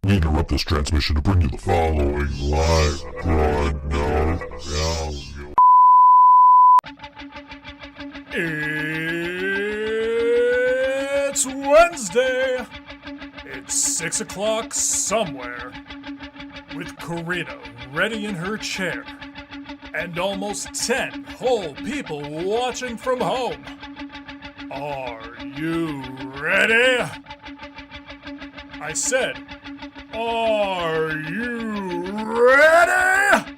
We interrupt this transmission to bring you the following live broadcast. It's Wednesday. It's 6 o'clock somewhere. With Karina ready in her chair. And almost 10 whole people watching from home. Are you ready? I said, are you ready?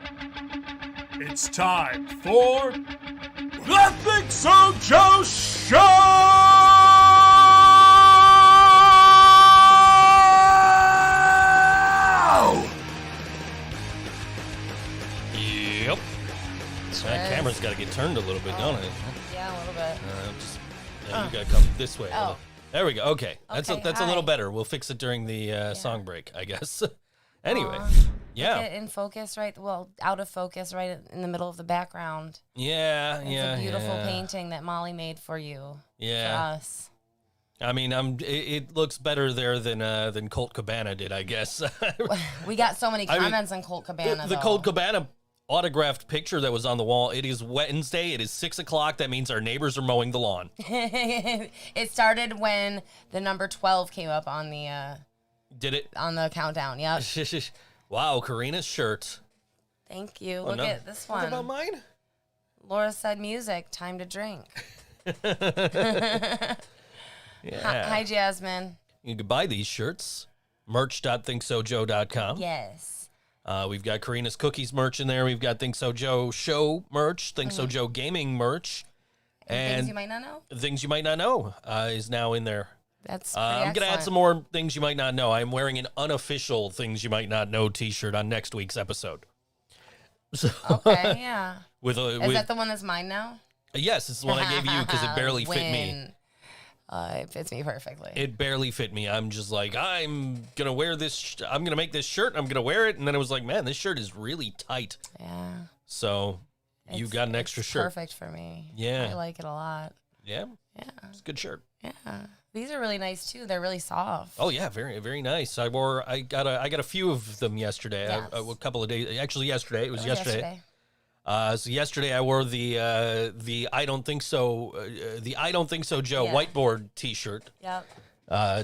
It's time for the ThinkSoJoE Show! Yep. So that camera's got to get turned a little bit, don't it? Yeah, a little bit. You got to come this way. Oh. There we go. Okay. That's Okay, a little hi. better. We'll fix it during the song break, I guess. Anyway. Get it in focus, right? Well, out of focus, right in the middle of the background. Yeah, It's a beautiful painting that Molly made for you. Yeah. For us. I mean, it looks better there than Colt Cabana did, I guess. We got so many I mean, comments on Colt Cabana, the though. Colt Cabana autographed picture that was on the wall. It is Wednesday. It is 6 o'clock. That means our neighbors are mowing the lawn. It started when the number 12 came up on the Did it? on the countdown. Yep. Wow, Karina's shirt. Thank you. Oh, Look no. at this What one. about mine? Laura said music, time to drink. Yeah. Hi, Jasmine. You can buy these shirts. Merch.thinksojoe.com. Yes. We've got Karina's Cookies merch in there. We've got ThinkSoJoE Show merch, ThinkSoJoe Gaming merch. And things you might not know. Things you might not know is now in there. That's I'm going to add some more things you might not know. I'm wearing an unofficial Things You Might Not Know t-shirt on next week's episode. So, Okay, yeah. Is that the one that's mine now? Yes, it's the one I gave you because it barely fit me. Win. It fits me perfectly. It barely fit me. I'm just like, I'm going to wear this. I'm going to make this shirt. I'm going to wear it. And then I was like, man, this shirt is really tight. Yeah. So you got an extra shirt. Perfect for me. Yeah. I like it a lot. Yeah. Yeah. It's a good shirt. Yeah. These are really nice too. They're really soft. Oh yeah, very very nice. I got a few of them yesterday. Yes. A couple of days. Actually, yesterday. It was yesterday. Yesterday. So yesterday I wore the I don't think so Joe Yeah. whiteboard T-shirt. Yep.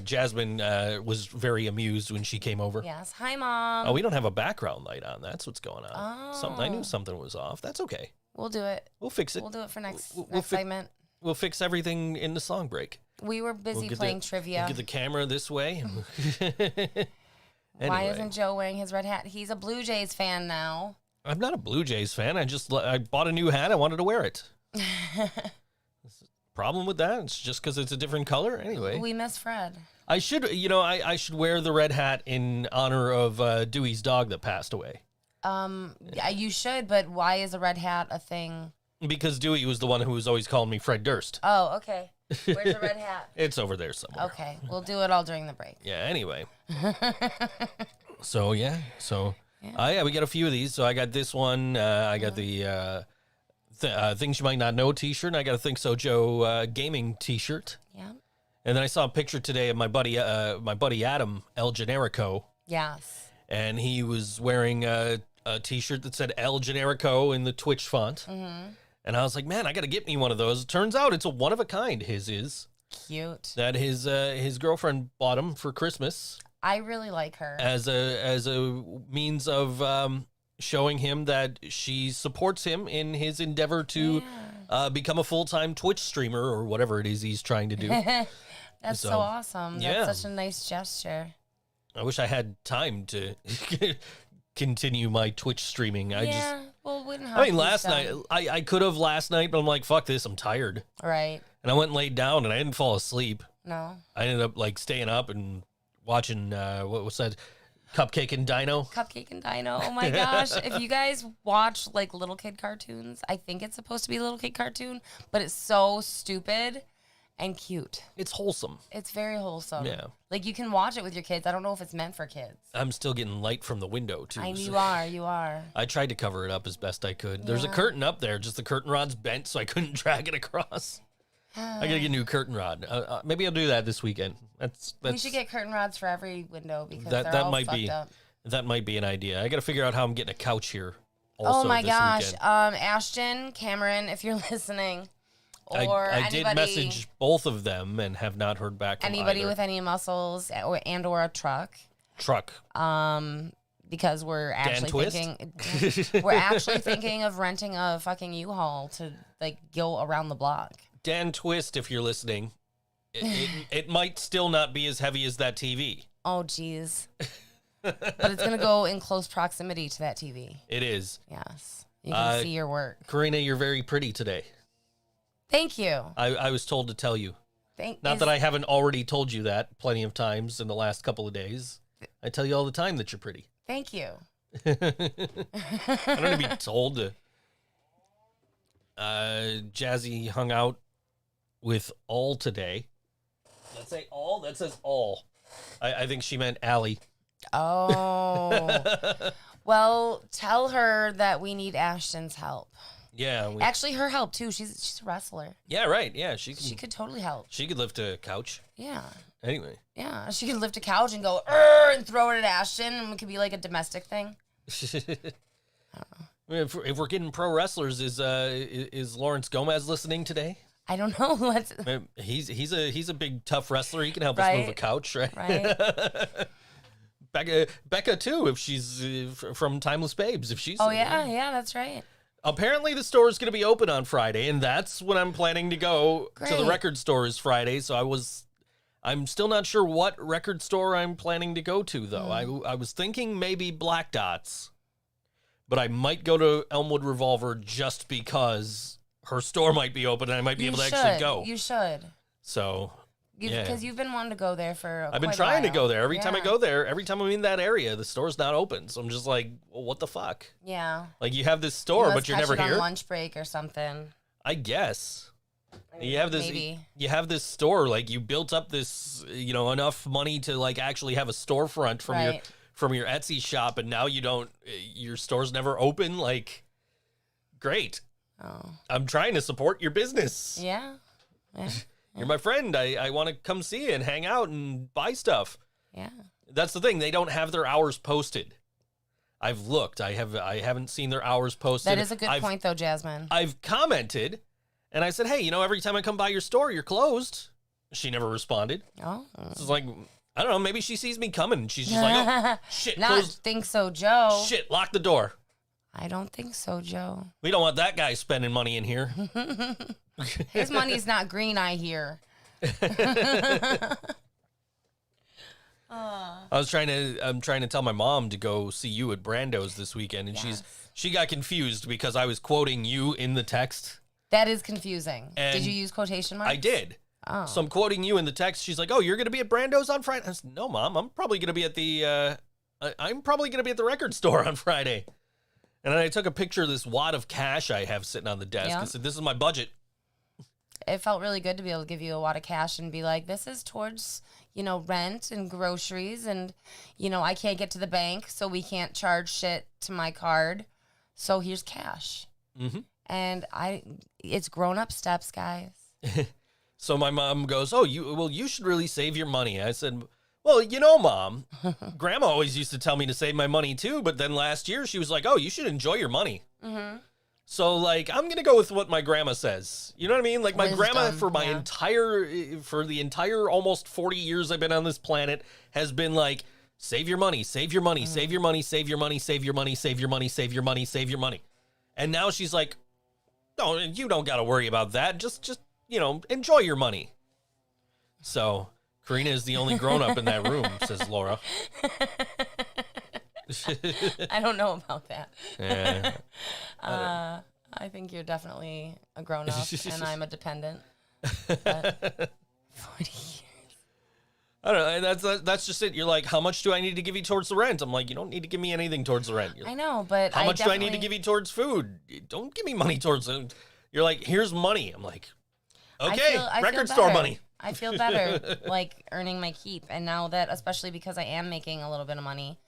Jasmine was very amused when she came over. Yes. Hi, Mom. Oh, we don't have a background light on. That's what's going on. Oh. I knew something was off. That's okay. We'll do it. We'll fix it. We'll do it for next We'll next segment. We'll fix everything in the song break. We were busy Get playing the, trivia. We'll get the camera this way. Why Anyway. isn't Joe wearing his red hat? He's a Blue Jays fan now. I'm not a Blue Jays fan. I bought a new hat. I wanted to wear it. Problem with that? It's just because it's a different color. Anyway, We miss Fred. I should wear the red hat in honor of Dewey's dog that passed away. Yeah, you should, but why is a red hat a thing? Because Dewey was the one who was always calling me Fred Durst. Oh, okay. Where's the red hat? It's over there somewhere. Okay, we'll do it all during the break. Yeah. Anyway. So yeah. We got a few of these. So I got this one. I got the Things You Might Not Know T-shirt. And I got a ThinkSoJoe gaming T-shirt. Yeah. And then I saw a picture today of my buddy Adam El Generico, Yes. and he was wearing a T-shirt that said El Generico in the Twitch font. Mm-hmm. And I was like, man, I got to get me one of those. It turns out it's a one of a kind. His is Cute. that his girlfriend bought him for Christmas I really like her. as a means of showing him that she supports him in his endeavor to become a full-time Twitch streamer or whatever it is he's trying to do. That's so So, awesome. yeah. That's such a nice gesture. I wish I had time to continue my Twitch streaming. Last night, I could have last night, but I'm like, fuck this, I'm tired. Right. And I went and laid down and I didn't fall asleep. No. I ended up like staying up and watching, what was that? Cupcake and Dino. Cupcake and Dino. Oh my gosh. If you guys watch like little kid cartoons, I think it's supposed to be a little kid cartoon, but it's so stupid and cute. It's wholesome. It's very wholesome. Yeah. Like you can watch it with your kids. I don't know if it's meant for kids. I'm still getting light from the window too. You are. I tried to cover it up as best I could. There's a Yeah. curtain up there, just the curtain rod's bent, so I couldn't drag it across. I gotta get a new curtain rod. Maybe I'll do that this weekend. That's we should get curtain rods for every window because that they're all might fucked be up. that might be an idea. I got to figure out how I'm getting a couch here. Also Oh my this gosh, weekend. Ashton, Cameron, if you're listening, or I did anybody, message both of them and have not heard back from anybody either. with any muscles or a truck. Truck. Because we're actually Twist? thinking of renting a fucking U-Haul to like go around the block. Dan Twist, if you're listening, it might still not be as heavy as that TV. Oh jeez. But it's gonna go in close proximity to that TV. It is. Yes, you can see your work. Karina, you're very pretty today. Thank you. I was told to tell you. Not Is- that I haven't already told you that plenty of times in the last couple of days. I tell you all the time that you're pretty. Thank you. I don't need to be told to. Jazzy hung out with all today. Does that say all? That says all. I think she meant Allie. Oh. Well, tell her that we need Ashton's help. Yeah. Actually, her help too. She's a wrestler. Yeah, right. Yeah, she She could totally help. She could lift a couch. Yeah. Anyway. Yeah. She could lift a couch and go and throw it at Ashton, and it could be like a domestic thing. If we're getting pro wrestlers, is Lawrence Gomez listening today? I don't know. Let's. He's a big tough wrestler. He can help us move a couch, right? Right. Becca too, if she's from Timeless Babes, if she's. Oh yeah, that's right. Apparently the store is going to be open on Friday, and that's when I'm planning to go to the Great. record store is Friday. So I'm still not sure what record store I'm planning to go to though. I was thinking maybe Black Dots, but I might go to Elmwood Revolver just because her store might be open and I might be able to actually go. You should. So. Because you've been wanting to go there for I've been quite a trying to while. go there. Every time I Yeah. go there, every time I'm in that area, the store's not open. So I'm just like, well, what the fuck? Yeah. Like, you have this store, Let's but you're catch never it on here? lunch break or something. I guess. You have this Maybe. you have this store, like you built up this, enough money to like actually have a storefront from your Etsy shop, and now you don't, your store's never open. Like, great. Oh. I'm trying to support your business. Yeah. Yeah. You're my friend. I want to come see you and hang out and buy stuff. Yeah. That's the thing. They don't have their hours posted. I've looked. I haven't seen their hours posted. That is a good point, though, Jasmine. I've commented, and I said, hey, every time I come by your store, you're closed. She never responded. Oh. It's like, I don't know. Maybe she sees me coming, and she's just like, oh, shit, Not close. think so, Joe. Shit, lock the door. I don't think so, Joe. We don't want that guy spending money in here. His money's not green, I hear. I'm trying to tell my mom to go see you at Brando's this weekend, and she got confused because I was quoting you in the text. That is confusing. And did you use quotation marks? I did. Oh. So I'm quoting you in the text. She's like, "Oh, you're going to be at Brando's on Friday?" I said, "No, Mom. I'm probably going to be at the record store on Friday." And then I took a picture of this wad of cash I have sitting on the desk. Yeah. I said, "This is my budget." It felt really good to be able to give you a wad of cash and be like, this is towards, rent and groceries. And, I can't get to the bank, so we can't charge shit to my card. So here's cash. Mm-hmm. And it's grown up steps, guys. So my mom goes, "Oh, you should really save your money." I said, "Well, Mom, Grandma always used to tell me to save my money too, but then last year she was like, 'Oh, you should enjoy your money.'" Mm-hmm. So like, I'm going to go with what my grandma says. You know what I mean? Like my grandma for the entire almost 40 years I've been on this planet has been like, save your money, save your money, save your money, save your money, save your money, save your money, save your money, save your money. And now she's like, "No, you don't got to worry about that. Just enjoy your money." So Karina is the only grown up in that room, says Laura. I don't know about that. Yeah. I think you're definitely a grown up and I'm a dependent. But 40 years. I don't know. That's just it. You're like, "How much do I need to give you towards the rent?" I'm like, "You don't need to give me anything towards the rent." You're I like, know, but "How much do I need to give you towards food?" Don't give me money towards it. You're like, "Here's money." I'm like, "Okay, I feel record store better. money." I feel better, like earning my keep. And now that, especially because I am making a little bit of money,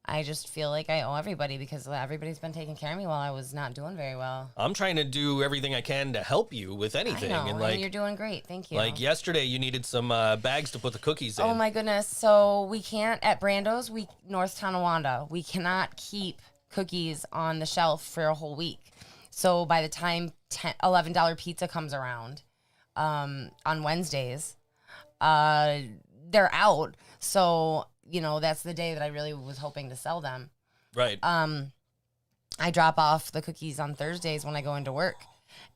I just feel like I owe everybody because everybody's been taking care of me while I was not doing very well. I'm trying to do everything I can to help you with anything. I know, and like you're doing great. Thank you. Like yesterday, you needed some bags to put the cookies in. Oh my goodness. So we can't, at Brando's, North Tonawanda, we cannot keep cookies on the shelf for a whole week. So by the time $11 pizza comes around on Wednesdays, they're out. So, you know, that's the day that I really was hoping to sell them. Right. I drop off the cookies on Thursdays when I go into work.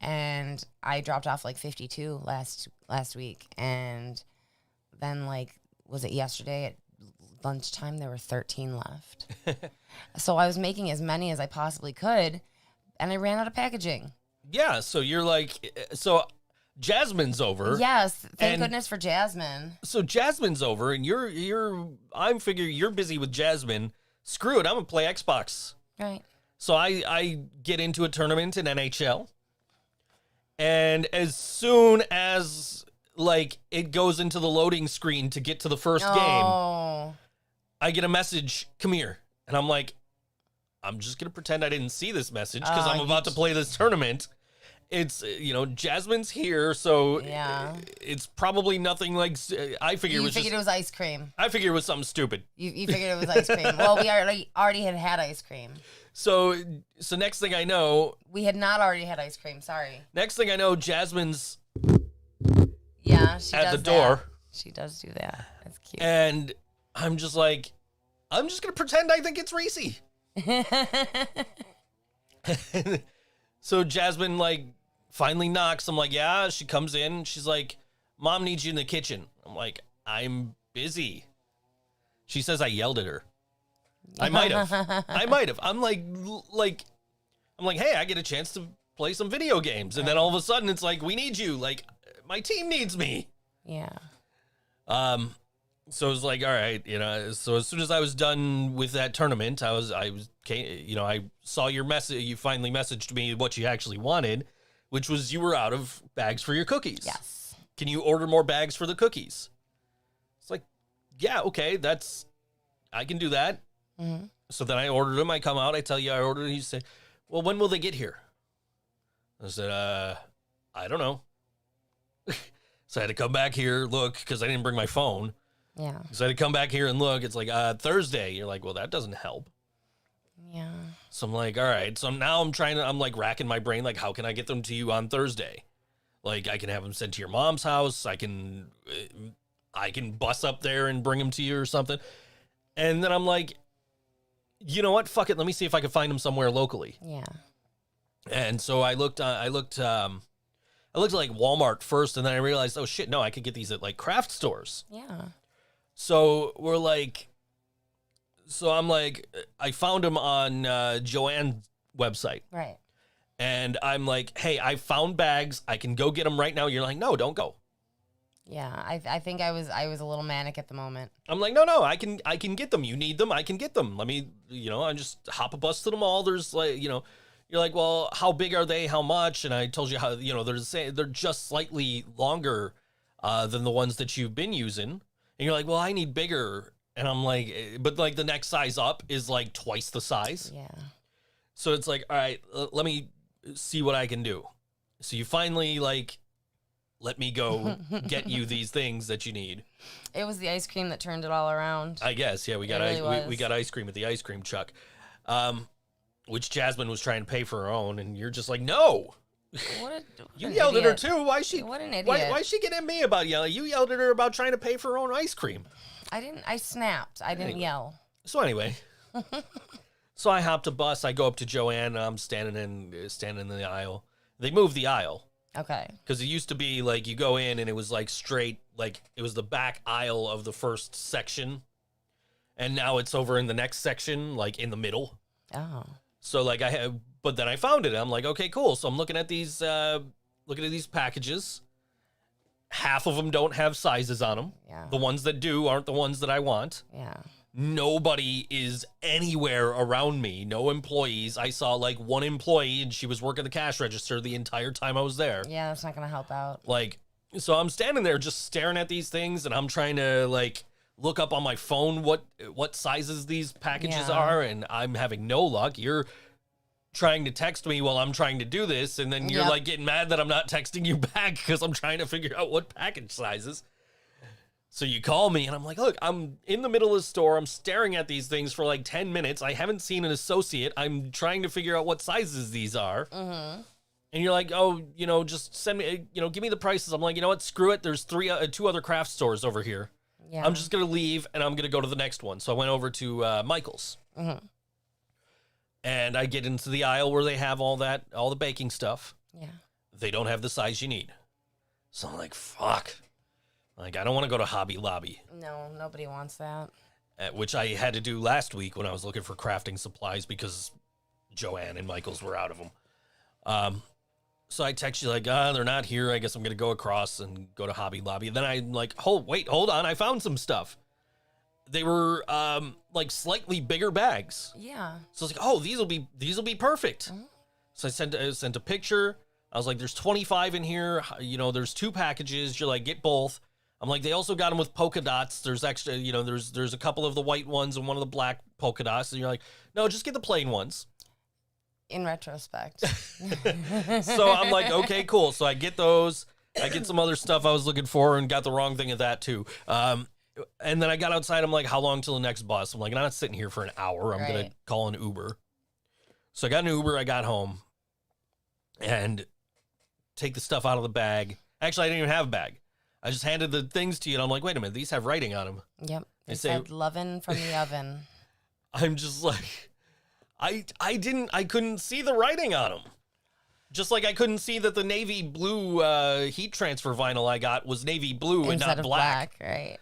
And I dropped off like 52 last week. And then, like, was it yesterday at lunchtime? There were 13 left. So I was making as many as I possibly could. And I ran out of packaging. Yeah. So you're like, so Jasmine's over. Yes, thank goodness for Jasmine. So Jasmine's over, and I'm figuring you're busy with Jasmine. Screw it, I'm gonna play Xbox. Right. So I get into a tournament in NHL, and as soon as like it goes into the loading screen to get to the first game, I get a message, "Come here," and I'm like, I'm just gonna pretend I didn't see this message because I'm about to play this tournament. It's, you know, Jasmine's here, so it's probably nothing like, I figured it was ice cream. I figured it was something stupid. You figured it was ice cream. Well, we already had ice cream. So next thing I know. We had not already had ice cream, sorry. Next thing I know, Jasmine's at the door. She does do that. That's cute. And I'm just like, I'm just going to pretend I think it's Reese. So Jasmine, like, finally knocks. I'm like, yeah. She comes in. She's like, Mom needs you in the kitchen. I'm like, I'm busy. She says I yelled at her. I might have. I'm like, hey, I get a chance to play some video games. And then all of a sudden it's like, we need you. Like, my team needs me. Yeah. So it was like, all right, you know, so as soon as I was done with that tournament, I saw your message. You finally messaged me what you actually wanted, which was you were out of bags for your cookies. Yes. Can you order more bags for the cookies? It's like, yeah, okay, I can do that. Mm-hmm. So then I ordered them. I come out, I tell you I ordered them. You say, well, when will they get here? I said, I don't know. So I had to come back here, look, because I didn't bring my phone. Yeah. So I had to come back here and look. It's like Thursday. You're like, well, that doesn't help. Yeah. So I'm like, all right. So now I'm like racking my brain. Like, how can I get them to you on Thursday? Like, I can have them sent to your mom's house. I can bus up there and bring them to you or something. And then I'm like, you know what? Fuck it. Let me see if I can find them somewhere locally. Yeah. And so I looked at like Walmart first, and then I realized, oh shit, no, I could get these at like craft stores. Yeah. So I'm like, I found them on Joanne's website. Right. And I'm like, hey, I found bags. I can go get them right now. You're like, no, don't go. Yeah, I think I was a little manic at the moment. I'm like, no, I can get them. You need them, I can get them. Let me, I just hop a bus to the mall. There's like, you're like, well, how big are they? How much? And I told you how, they're just slightly longer than the ones that you've been using. And you're like, well, I need bigger. And I'm like, but like the next size up is like twice the size. Yeah. So it's like, all right, let me see what I can do. So you finally like, let me go get you these things that you need. It was the ice cream that turned it all around. I guess, yeah, we got we got ice cream at the ice cream truck, which Jasmine was trying to pay for her own, and you're just like, no. You yelled at her too. Why she? What an idiot! Why she get at me about yelling? You yelled at her about trying to pay for her own ice cream. I didn't. I snapped. I didn't yell. So anyway, so I hopped a bus. I go up to Joanne. And I'm standing in the aisle. They moved the aisle. Okay. Because it used to be like you go in and it was like straight, like it was the back aisle of the first section, and now it's over in the next section, like in the middle. Oh. So like but then I found it. I'm like, okay, cool. So I'm looking at these packages. Half of them don't have sizes on them. Yeah. The ones that do aren't the ones that I want. Yeah. Nobody is anywhere around me. No employees. I saw like one employee and she was working the cash register the entire time I was there. Yeah, that's not going to help out. Like, so I'm standing there just staring at these things and I'm trying to like look up on my phone what sizes these packages Yeah. are, and I'm having no luck. You're trying to text me while I'm trying to do this, and then you're Yep. like getting mad that I'm not texting you back because I'm trying to figure out what package sizes. So you call me, and I'm like, look, I'm in the middle of the store. I'm staring at these things for like 10 minutes. I haven't seen an associate. I'm trying to figure out what sizes these are. Mm-hmm. And you're like, oh, just send me, give me the prices. I'm like, you know what? Screw it. There's two other craft stores over here. Yeah. I'm just going to leave, and I'm going to go to the next one. So I went over to Michael's. Mm-hmm. And I get into the aisle where they have all the baking stuff. Yeah. They don't have the size you need. So I'm like, fuck. Like, I don't want to go to Hobby Lobby. No, nobody wants that. Which I had to do last week when I was looking for crafting supplies because Joanne and Michael's were out of them. So I text you like, they're not here. I guess I'm going to go across and go to Hobby Lobby. And then I'm like, hold on. I found some stuff. They were like slightly bigger bags. Yeah. So I was like, oh, these will be perfect. Mm-hmm. So I sent a picture. I was like, there's 25 in here. There's 2 packages. You're like, get both. I'm like, they also got them with polka dots. There's extra, there's a couple of the white ones and one of the black polka dots. And you're like, no, just get the plain ones. In retrospect. So I'm like, okay, cool. So I get those. I get some other stuff I was looking for and got the wrong thing of that too. And then I got outside. I'm like, how long till the next bus? I'm like, I'm not sitting here for an hour. I'm going to call an Uber. So I got an Uber. I got home and take the stuff out of the bag. Actually, I didn't even have a bag. I just handed the things to you, and I'm like, wait a minute, these have writing on them. Yep. They It say- said lovin' from the oven. I'm just like, I couldn't see the writing on them. Just like I couldn't see that the navy blue heat transfer vinyl I got was navy blue and Instead not of black. right.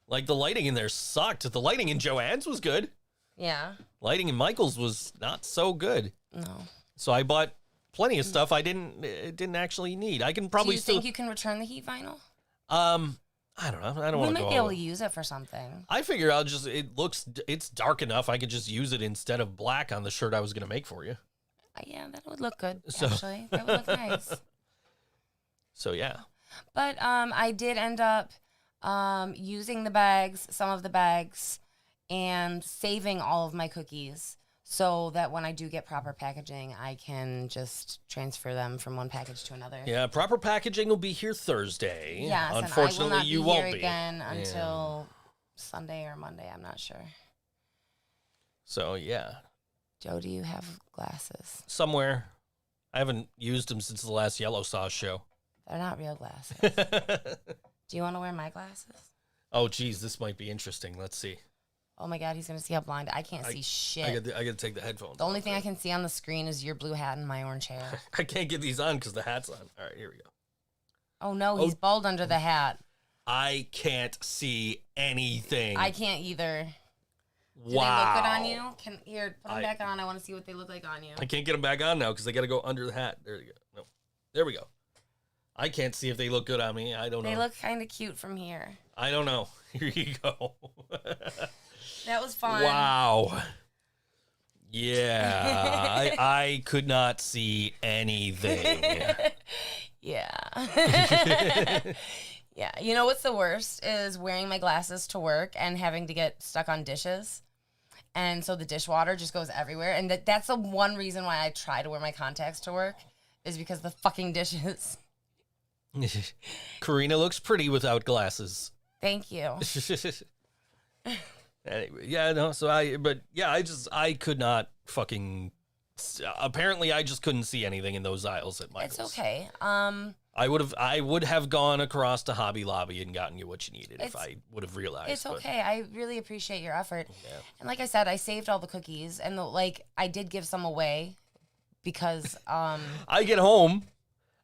Like the lighting in there sucked. The lighting in Joanne's was good. Yeah. Lighting in Michael's was not so good. No. So I bought plenty of stuff I didn't actually need. I can probably Do you think you can return the heat vinyl? I don't know. I don't We want to might go. be able to use it for something. I figure it's dark enough. I could just use it instead of black on the shirt I was going to make for you. Yeah, that would look good, So- actually. That would look nice. So yeah. But I did end up using some of the bags, and saving all of my cookies so that when I do get proper packaging, I can just transfer them from one package to another. Yeah, proper packaging will be here Thursday. Yes, Unfortunately, and I will not you be won't here be. again until Sunday or Monday. I'm not sure. So yeah, Joe, do you have glasses? somewhere. I haven't used them since the last Yellow Sauce show. They're not real glasses. Do you want to wear my glasses? Oh, geez, this might be interesting. Let's see. Oh my God, he's gonna see how blind I can't see shit. I got to take the headphones. The only off. thing I can see on the screen is your blue hat and my orange hair. I can't get these on because the hat's on. All right, here we go. Oh no, he's bald under the hat. I can't see anything. I can't either. Do Wow. they look good on you? Here, put them back on. I want to see what they look like on you. I can't get them back on now because they got to go under the hat. There you go. No. There we go. I can't see if they look good on me. I don't know. They look kind of cute from here. I don't know. Here you go. That was fun. Wow. Yeah. I could not see anything. Yeah. Yeah. You know what's the worst is wearing my glasses to work and having to get stuck on dishes. And so the dishwater just goes everywhere. And that's the one reason why I try to wear my contacts to work is because the fucking dishes. Karina looks pretty without glasses. Thank you. Anyway, yeah, no, I could not fucking, apparently I just couldn't see anything in those aisles at Michael's. It's okay. I would have gone across to Hobby Lobby and gotten you what you needed if I would have realized. It's but- okay. I really appreciate your effort. Yeah. And like I said, I saved all the cookies and I did give some away because I get home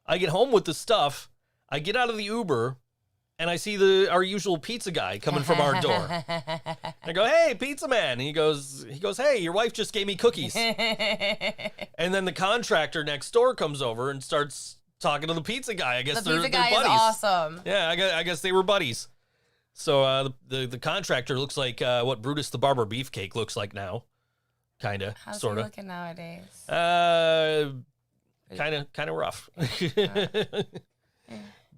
with the stuff. I get out of the Uber, and I see our usual pizza guy coming from our door. I go, "Hey, pizza man!" And he goes, "Hey, your wife just gave me cookies." And then the contractor next door comes over and starts talking to the pizza guy. I guess the they're pizza guy is buddies. awesome. Yeah, I guess they were buddies. So the contractor looks like what Brutus the Barber Beefcake looks like now, kind of, How's sort he of. looking nowadays? Kind of rough.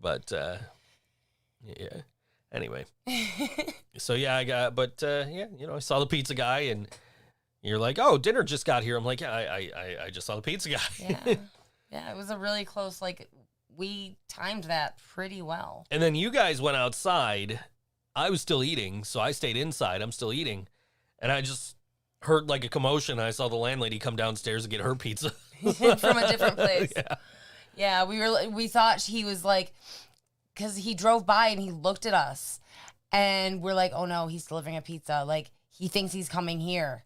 But yeah. Anyway, so yeah, I saw the pizza guy, and you're like, oh, dinner just got here. I'm like, yeah, I just saw the pizza guy. Yeah, it was a really close, like, we timed that pretty well. And then you guys went outside. I was still eating, so I stayed inside. I'm still eating. And I just heard like a commotion. I saw the landlady come downstairs and get her pizza. From a different place. Yeah, we thought he was like, because he drove by and he looked at us. And we're like, oh no, he's delivering a pizza. Like, he thinks he's coming here.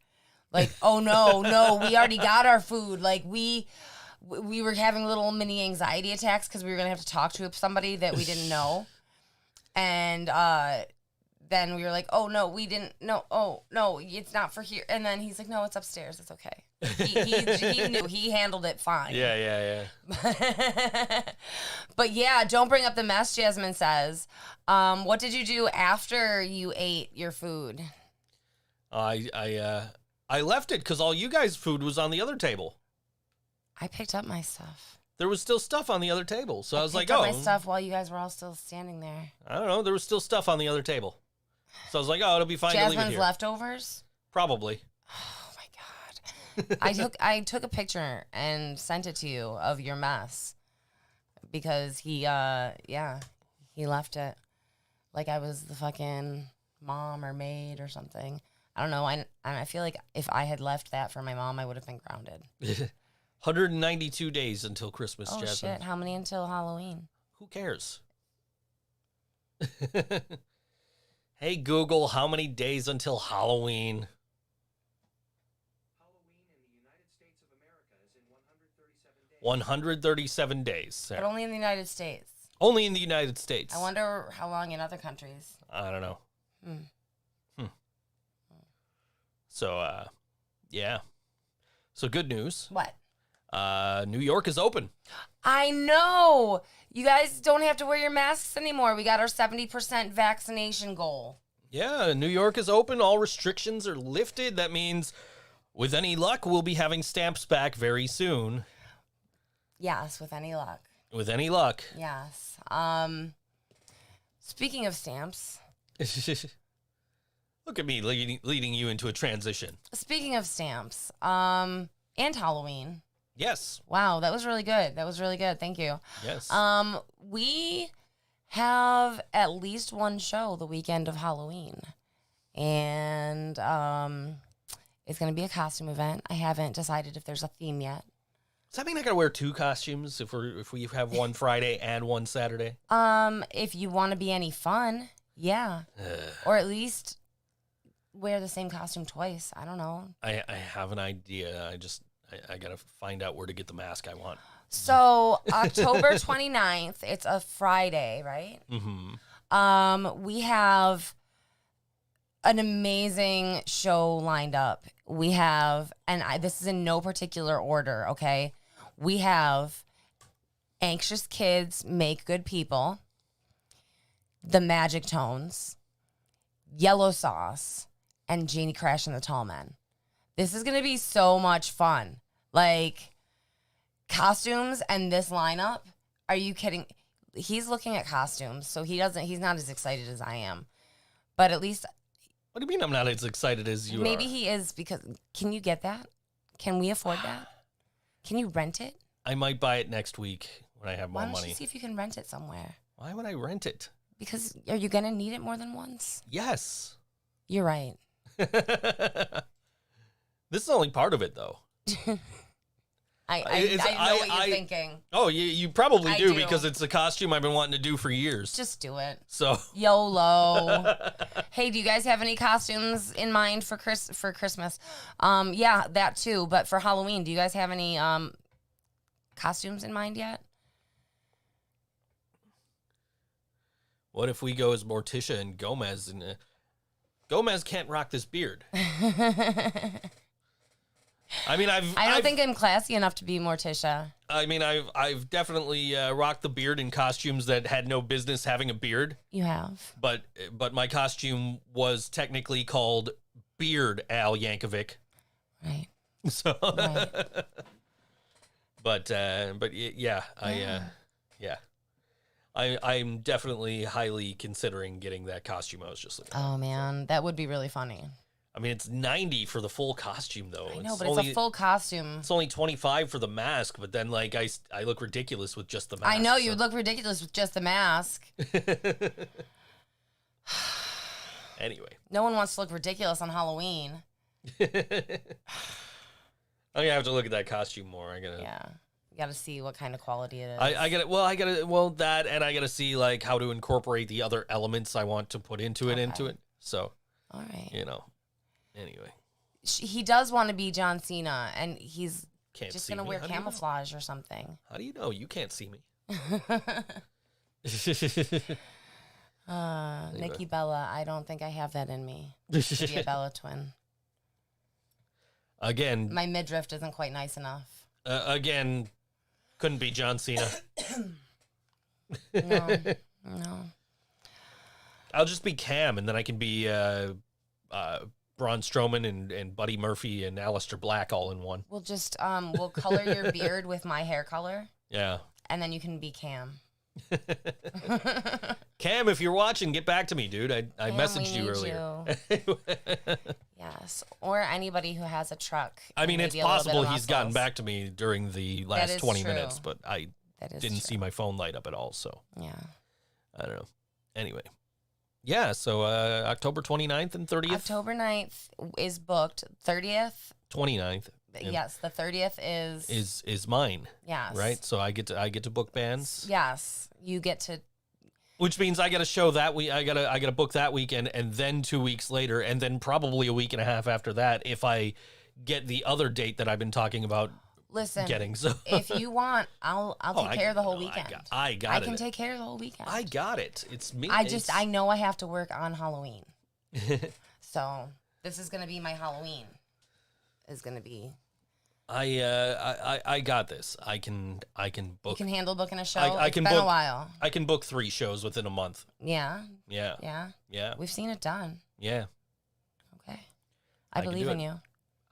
Like, oh no, we already got our food. Like, we were having little mini anxiety attacks because we were going to have to talk to somebody that we didn't know. And then we were like, oh, no, we didn't. No, oh, no, it's not for here. And then he's like, no, it's upstairs. It's okay. He knew. He handled it fine. Yeah. But yeah, don't bring up the mess, Jasmine says. What did you do after you ate your food? I left it because all you guys' food was on the other table. I picked up my stuff. There was still stuff on the other table. So I was like, picked up oh. my stuff while you guys were all still standing there. I don't know. There was still stuff on the other table. So I was like, oh, it'll be fine to leave it Jasmine's here. leftovers? Probably. Oh, my God. I took a picture and sent it to you of your mess because he left it like I was the fucking mom or maid or something. I don't know. I feel like if I had left that for my mom, I would have been grounded. 192 days until Christmas, oh, Jasmine. Shit. How many until Halloween? Who cares? Hey, Google, how many days until Halloween? Halloween in the United States of America is in 137 days. But only in the United States. Only in the United States. I wonder how long in other countries. I don't know. So, yeah. So good news. What? New York is open. I know. You guys don't have to wear your masks anymore. We got our 70% vaccination goal. Yeah, New York is open. All restrictions are lifted. That means, with any luck, we'll be having stamps back very soon. Yes, with any luck. With any luck. Yes. Speaking of stamps. Look at me leading you into a transition. Speaking of stamps, and Halloween. Yes. Wow, that was really good. Thank you. Yes. We have at least one show the weekend of Halloween. And it's going to be a costume event. I haven't decided if there's a theme yet. Does that mean I got to wear two costumes if we have one Friday and one Saturday? If you want to be any fun, yeah. Or at least wear the same costume twice. I don't know. I have an idea. I got to find out where to get the mask I want. So October 29th, it's a Friday, right? Mm-hmm. We have an amazing show lined up. We have, this is in no particular order, okay? We have Anxious Kids Make Good People, The Magic Tones, Yellow Sauce, and Janie Crash and the Tall Men. This is going to be so much fun. Like, costumes and this lineup, are you kidding? He's looking at costumes, so he's not as excited as I am. But at least... What do you mean I'm not as excited as you are? Maybe he is because... Can you get that? Can we afford that? Can you rent it? I might buy it next week when I have more money. Why don't you see if you can rent it somewhere? Why would I rent it? Because are you going to need it more than once? Yes. You're right. This is only part of it, though. I know what you're thinking. Oh, you probably do do because it's a costume I've been wanting to do for years. Just do it. So YOLO. Hey, do you guys have any costumes in mind for Christmas? Yeah, that too. But for Halloween, do you guys have any costumes in mind yet? What if we go as Morticia and Gomez? And Gomez can't rock this beard. I mean, I don't think I'm classy enough to be Morticia. I mean, I've definitely rocked the beard in costumes that had no business having a beard. You have. But my costume was technically called Beard Al Yankovic. Right. So. Right. But yeah, yeah. I'm definitely highly considering getting that costume I was just looking at. Oh man, that would be really funny. I mean, it's $90 for the full costume, though. I know, but it's a full costume. It's only $25 for the mask, but then like I look ridiculous with just the mask. I know you would look ridiculous with just the mask. Anyway, No one wants to look ridiculous on Halloween. I'm gonna have to look at that costume more. Yeah, you got to see what kind of quality it is. I gotta see like how to incorporate the other elements I want to put into it. So, All right. Anyway, He does want to be John Cena, and he's can't just see gonna me. wear How do you know? camouflage or something. How do you know? You can't see me. Nikki Bella, I don't think I have that in me to be a Bella twin. Again, My midriff isn't quite nice enough. couldn't be John Cena. No. I'll just be Cam, and then I can be Braun Strowman and Buddy Murphy and Aleister Black all in one. We'll just we'll color your beard with my hair color, Yeah. and then you can be Cam. Cam, if you're watching, get back to me, dude. I Cam, messaged we you need earlier. Yes, or anybody who has a truck. I mean, and it's maybe a little bit possible of he's gotten muscles. back to me during the last is 20 true. minutes, but I That is didn't true. see my phone light up at all, so Yeah. I don't know. Anyway. Yeah, so October 29th and 30th? October 9th is booked. 30th, 29th. and yes, the 30th is mine, yes. right? So I get to book bands. Yes, you get to. Which means I got to show that week. I gotta book that weekend, and then 2 weeks later, and then probably a week and a half after that, if I get the other date that I've been talking about Listen, getting. So if you want, I'll take care of the whole weekend. I got I it. can take care of the whole weekend. I got it. It's me. I know I have to work on Halloween, so this is gonna be my Halloween. Is gonna be. I got this. I can You book. can handle booking a show. I It's can been book a while. I can book 3 shows within a month. Yeah, Yeah. yeah. Yeah. We've seen it done. Yeah. Okay, I I can believe do in it. you.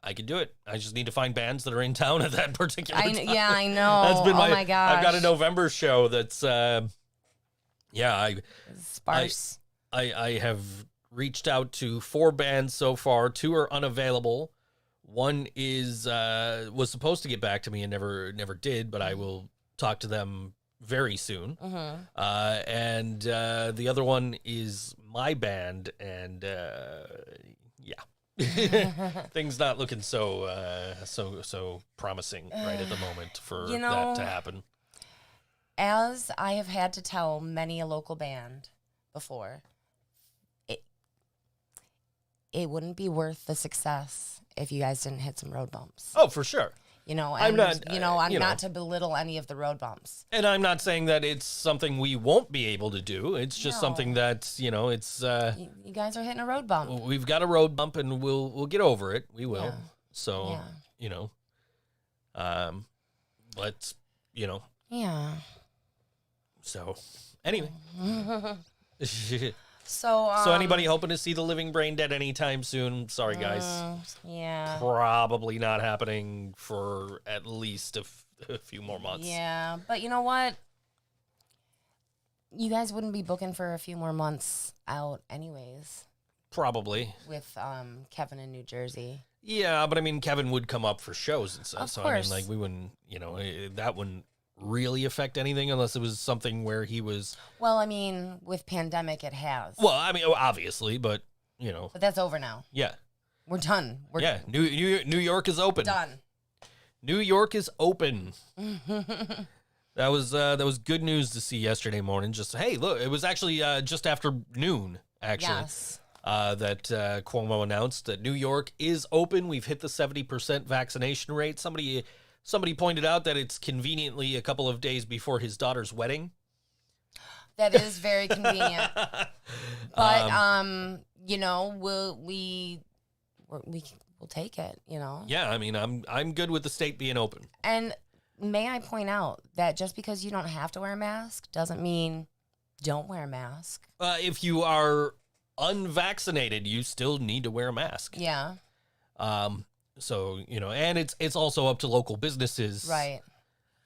I can do it. I just need to find bands that are in town at that particular time. Yeah, I know. That's been oh my gosh. I've got a November show that's Sparse. I have reached out to 4 bands so far. 2 are unavailable. One is was supposed to get back to me and never did, but I will talk to them very soon. Mm-hmm. And the other one is my band, and things not looking so promising right at the moment for that to happen. As I have had to tell many a local band before, it wouldn't be worth the success if you guys didn't hit some road bumps. Oh, for sure. You know, I'm and, not, I'm you know. not to belittle any of the road bumps. And I'm not saying that it's something we won't be able to do. It's just No. something that, it's You guys are hitting a road bump. we've got a road bump and we'll get over it. We will. Yeah. So, Yeah. but Yeah. so anyway. So, So anybody hoping to see The Living Brain Dead anytime soon? Sorry, guys. Yeah. Probably not happening for at least a few more months. Yeah, but you know what? You guys wouldn't be booking for a few more months out anyways Probably. with Kevin in New Jersey. Yeah, but I mean, Kevin would come up for shows and stuff. Of So course. I mean, like, we wouldn't, that wouldn't really affect anything unless it was something where he was. Well, I mean, with pandemic it has. Well, I mean, obviously, but But that's over now. yeah, We're done. We're New York is open. done. New York is open. That was good news to see yesterday morning. Just hey, look, it was actually just after noon. Actually, Yes. that Cuomo announced that New York is open. We've hit the 70% vaccination rate. Somebody pointed out that it's conveniently a couple of days before his daughter's wedding. That is very convenient. But we'll take it, Yeah, I mean, I'm good with the state being open. And may I point out that just because you don't have to wear a mask doesn't mean don't wear a mask. If you are unvaccinated, you still need to wear a mask. Yeah. So, and it's also up to local businesses. Right.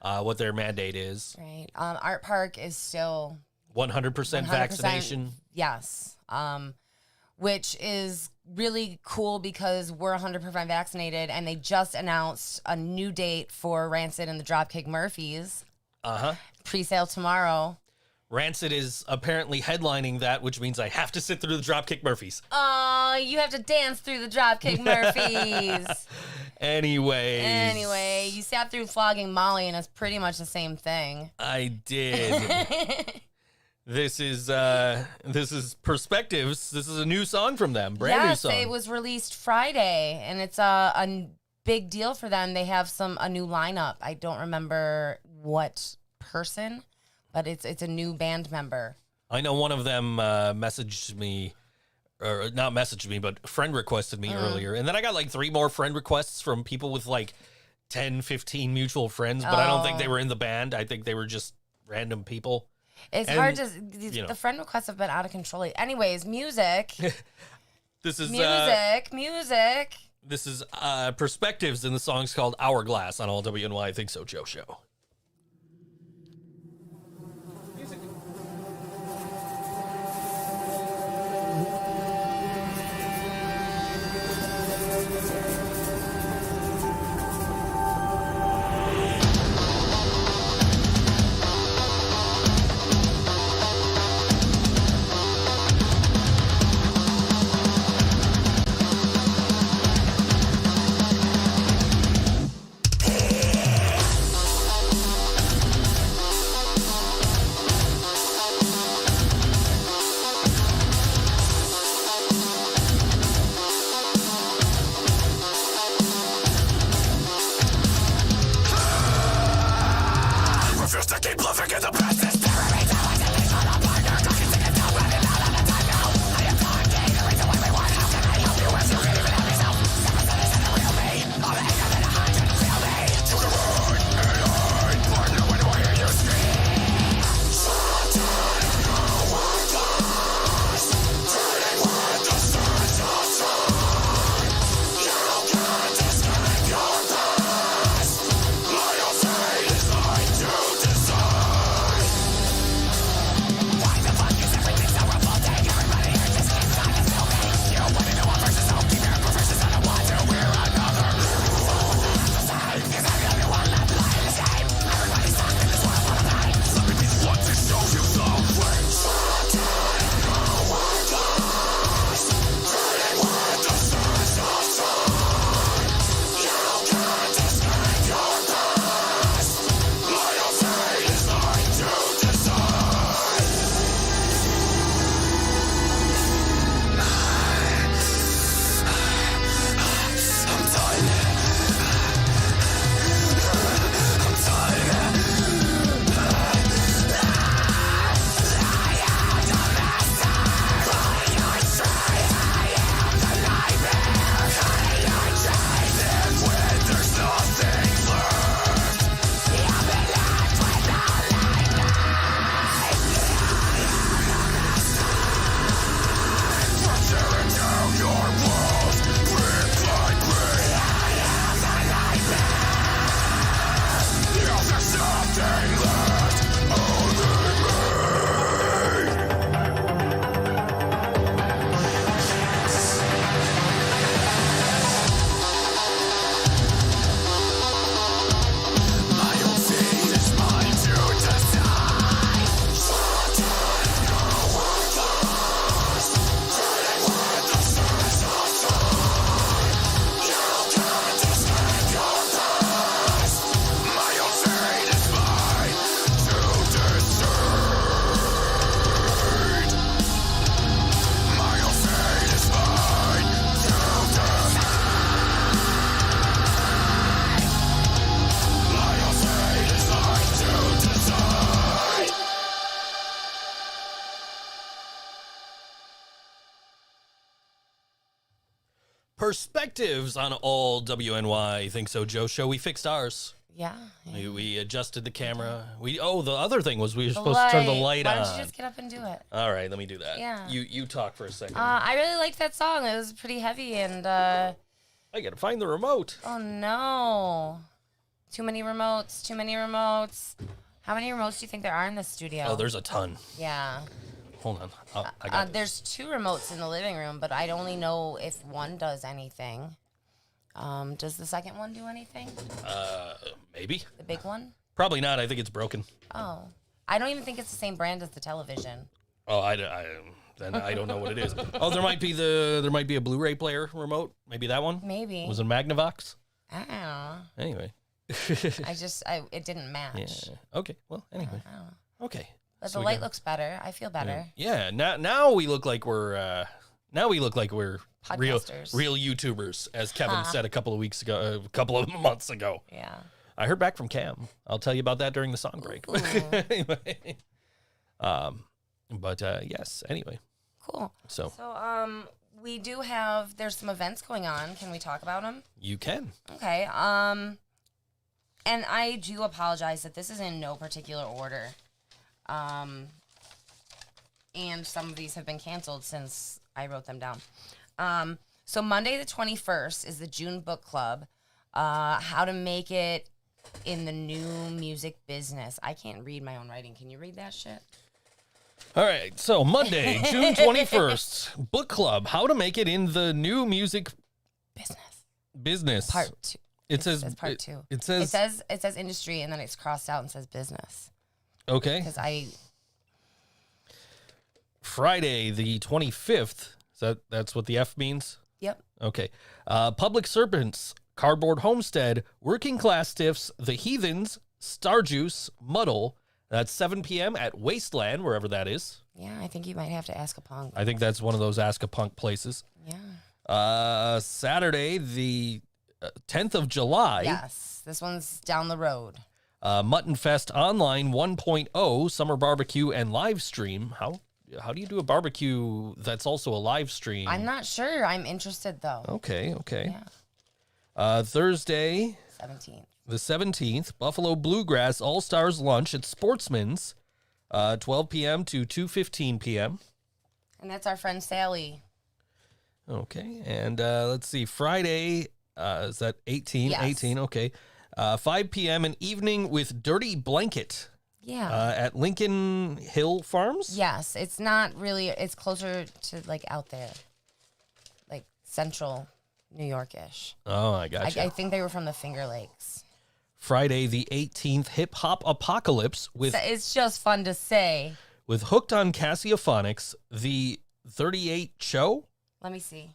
What their mandate is. Right. Art Park is still 100% vaccination. Yes. Which is really cool because we're 100% vaccinated, and they just announced a new date for Rancid and the Dropkick Murphys. Pre-sale tomorrow. Rancid is apparently headlining that, which means I have to sit through the Dropkick Murphys. You have to dance through the Dropkick Murphys. Anyway, you sat through Flogging Molly, and it's pretty much the same thing. I did. This is Perspectives. This is a new song from them, brand new song. Yes, it was released Friday, and it's a big deal for them. They have a new lineup. I don't remember what person, but it's a new band member. I know one of them messaged me, or not messaged me, but friend requested me earlier. And then I got like 3 more friend requests from people with like 10, 15 mutual friends, but I don't think they were in the band. I think they were just random people. It's hard to, the friend requests have been out of control. Anyways, music. This is music. This is Perspectives, and the song's called Hourglass on all WNY Think So Joe Show. Perspectives on all WNY Think So Joe Show. We fixed ours. Yeah. We adjusted the camera. The other thing was we were supposed to turn the light on. Why don't you just get up and do it? All right, let me do that. Yeah. You talk for a second. I really liked that song. It was pretty heavy and I gotta find the remote. oh no. Too many remotes. How many remotes do you think there are in the studio? Oh, there's a ton. Yeah. Hold on. Oh, I got There's 2 remotes in the living room, but I only know if one does anything. Does the second one do anything? maybe. The big one? Probably not. I think it's broken. Oh. I don't even think it's the same brand as the television. Oh, then I don't know what it is. Oh, there might be a Blu-ray player remote. Maybe that one. Maybe. Was it Magnavox? I don't know. Anyway. It didn't match. Yeah. Okay. Well, anyway. I don't know. Okay. But So the we light got- looks better. I feel better. Yeah. Now we look like we're real Podcasters. YouTubers, as Kevin said a couple of months ago. Yeah. I heard back from Cam. I'll tell you about that during the song break. Anyway. But yes. Anyway. Cool. So We do there's some events going on. Can we talk about them? you can. Okay. And I do apologize that this is in no particular order. And some of these have been canceled since I wrote them down. So Monday the 21st is the June Book Club. How to make it in the new music business. I can't read my own writing. Can you read that shit? All right. So Monday, June 21st, book club. How to make it in the new music business. Part 2. It says part 2. It says It says industry and then it's crossed out and says business. okay. Because Friday the 25th. That's what the F means? Yep. Okay. Public Serpents, Cardboard Homestead, Working Class Stiffs, The Heathens, Starjuice, Muddle. That's 7 p.m. at Wasteland, wherever that is. Yeah, I think you might have to ask a punk. I think that's one of those Ask a Punk places. Yeah. Saturday, the 10th of July. Yes, this one's down the road. Mutton Fest Online 1.0, Summer Barbecue and Live Stream. How do you do a barbecue that's also a live stream? I'm not sure. I'm interested though. Okay. Yeah. Thursday, 17th. the 17th, Buffalo Bluegrass All-Stars Lunch at Sportsman's, 12 p.m. to 2:15 p.m. And that's our friend Sally. Okay, and let's see, Friday, is that 18? Yes. 18, okay. 5 p.m. an evening with Dirty Blanket Yeah. at Lincoln Hill Farms? Yes, it's not really. It's closer to like out there, like central New York-ish. Oh, I got you. I think they were from the Finger Lakes. Friday the 18th, Hip Hop Apocalypse with So it's just fun to say. Hooked on Cassiophonics, the 38 Show. Let me see.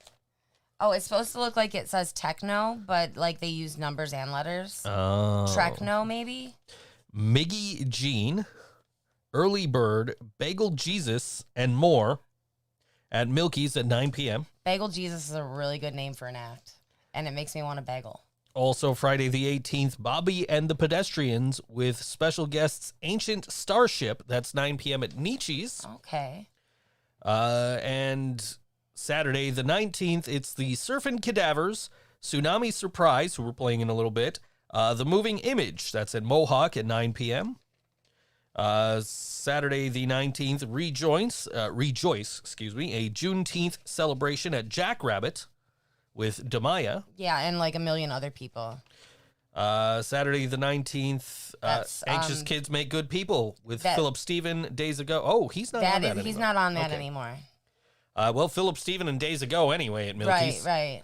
Oh, it's supposed to look like it says techno, but like they use numbers and letters. Oh. Trekno, maybe? Miggy Jean, Early Bird, Bagel Jesus, and more at Milky's at 9 p.m. Bagel Jesus is a really good name for an act, and it makes me want a bagel. Also, Friday the 18th, Bobby and the Pedestrians with special guests Ancient Starship. That's 9 p.m. at Nietzsche's. Okay. And Saturday the 19th, it's the Surfin' Cadavers, Tsunami Tsurprise, who we're playing in a little bit. The Moving Image, that's at Mohawk at 9 p.m. Saturday the 19th, Rejoice, a Juneteenth celebration at Jackrabbit with Demaya. Yeah, and like a million other people. Saturday the 19th, That's, Anxious Kids Make Good People with that- Philip Steven, Days Ago. Oh, he's not on that He's anymore. not on that Okay. anymore. Well, Philip Steven and Days Ago anyway at Milky's. Right.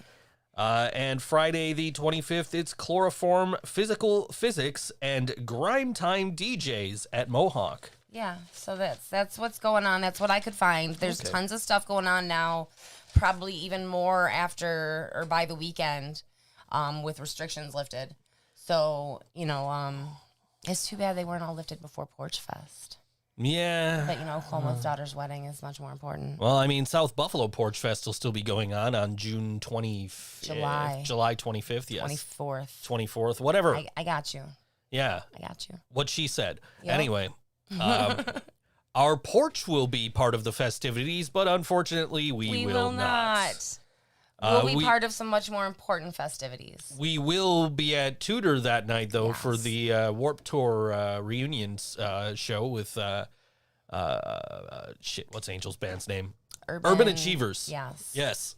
And Friday the 25th, it's Chloroform Physical Physics and Grime Time DJs at Mohawk. Yeah, so that's what's going on. That's what I could find. There's Okay. tons of stuff going on now, probably even more after or by the weekend, with restrictions lifted. So, it's too bad they weren't all lifted before Porch Fest. Yeah. But, Cuomo's daughter's wedding is much more important. Well, I mean, South Buffalo Porch Fest will still be going on June 25th. July 25th, yes. 24th. 24th, whatever. I got you. Yeah. I got you. What she said. Yep. Anyway, our porch will be part of the festivities, but unfortunately, we will not. We'll be we- part of some much more important festivities. We will be at Tudor that night, though, for Yes. the Warped Tour reunions show with what's Angel's band's name? Urban Achievers. Yes. Yes.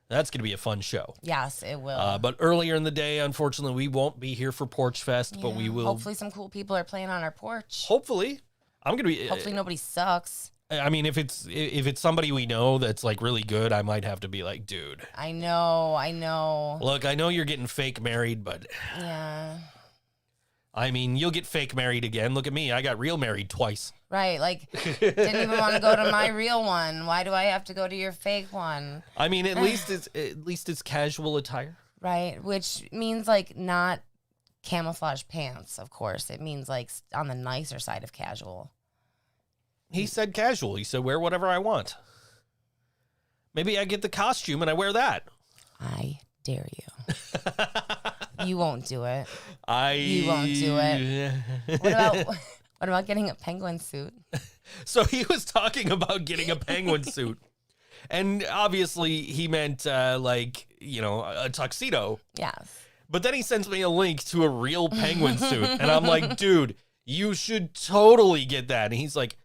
That's going to be a fun show. Yes, it will. But earlier in the day, unfortunately, we won't be here for Porch Fest, but we will. Hopefully some cool people are playing on our porch. Hopefully. I'm going to be. Hopefully nobody sucks. I mean, if it's somebody we know that's like really good, I might have to be like, dude. I know. Look, I know you're getting fake married, but Yeah. I mean, you'll get fake married again. Look at me. I got real married twice. Right, like, didn't even want to go to my real one. Why do I have to go to your fake one? I mean, at least it's casual attire. Right, which means, like, not camouflage pants, of course. It means, like, on the nicer side of casual. He said casual. He said wear whatever I want. Maybe I get the costume and I wear that. I dare you. You won't do it. You won't do it. What about getting a penguin suit? So he was talking about getting a penguin suit. And obviously he meant like, you know, a tuxedo. Yes. But then he sends me a link to a real penguin suit. And I'm like, dude, you should totally get that. And he's like,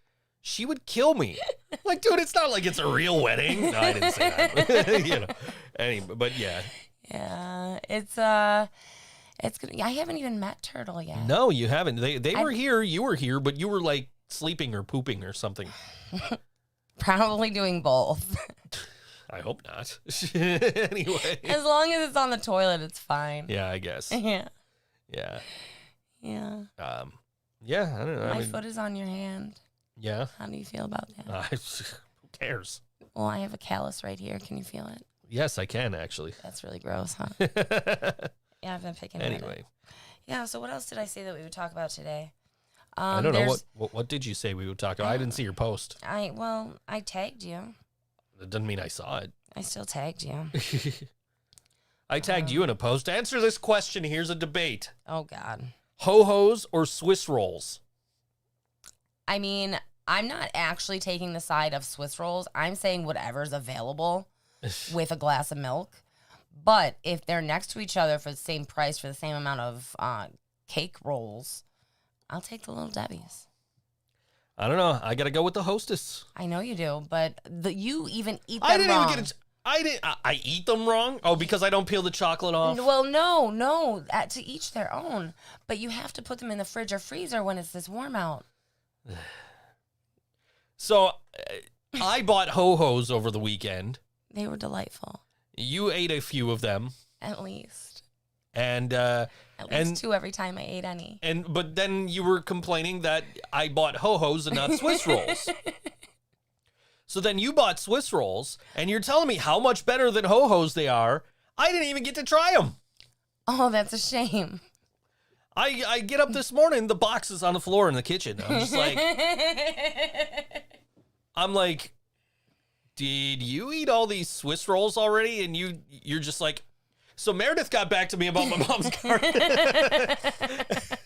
she would kill me. I'm like, dude, it's not like it's a real wedding. No, I didn't say that. You know. Anyway, but yeah. Yeah. It's good. I haven't even met Turtle yet. No, you haven't. They were here, you were here, but you were like sleeping or pooping or something. Probably doing both. I hope not. Anyway. As long as it's on the toilet, it's fine. Yeah, I guess. Yeah. Yeah. Yeah. Yeah, I don't know. My foot is on your hand. Yeah. How do you feel about that? Who cares? Well, I have a callus right here. Can you feel it? Yes, I can actually. That's really gross, huh? Yeah, I've been picking at it. Anyway. Yeah, so what else did I say that we would talk about today? I don't know. What did you say we would talk about? I didn't see your post. I tagged you. That doesn't mean I saw it. I still tagged you. I tagged you in a post. To answer this question, here's a debate. Oh, God. Ho-hos or Swiss rolls? I mean, I'm not actually taking the side of Swiss rolls. I'm saying whatever's available with a glass of milk. But if they're next to each other for the same price, for the same amount of cake rolls, I'll take the Little Debbie's. I don't know. I got to go with the Hostess. I know you do, but you even eat them wrong. I eat them wrong? Oh, because I don't peel the chocolate off? Well, no. To each their own. But you have to put them in the fridge or freezer when it's this warm out. So, I bought ho-hos over the weekend. They were delightful. You ate a few of them. At least. And At least two every time I ate any. But then you were complaining that I bought ho-hos and not Swiss rolls. So then you bought Swiss rolls, and you're telling me how much better than ho-hos they are. I didn't even get to try them. Oh, that's a shame. I get up this morning, the box is on the floor in the kitchen. I'm just like, did you eat all these Swiss rolls already? And you're just like, so Meredith got back to me about my mom's garden.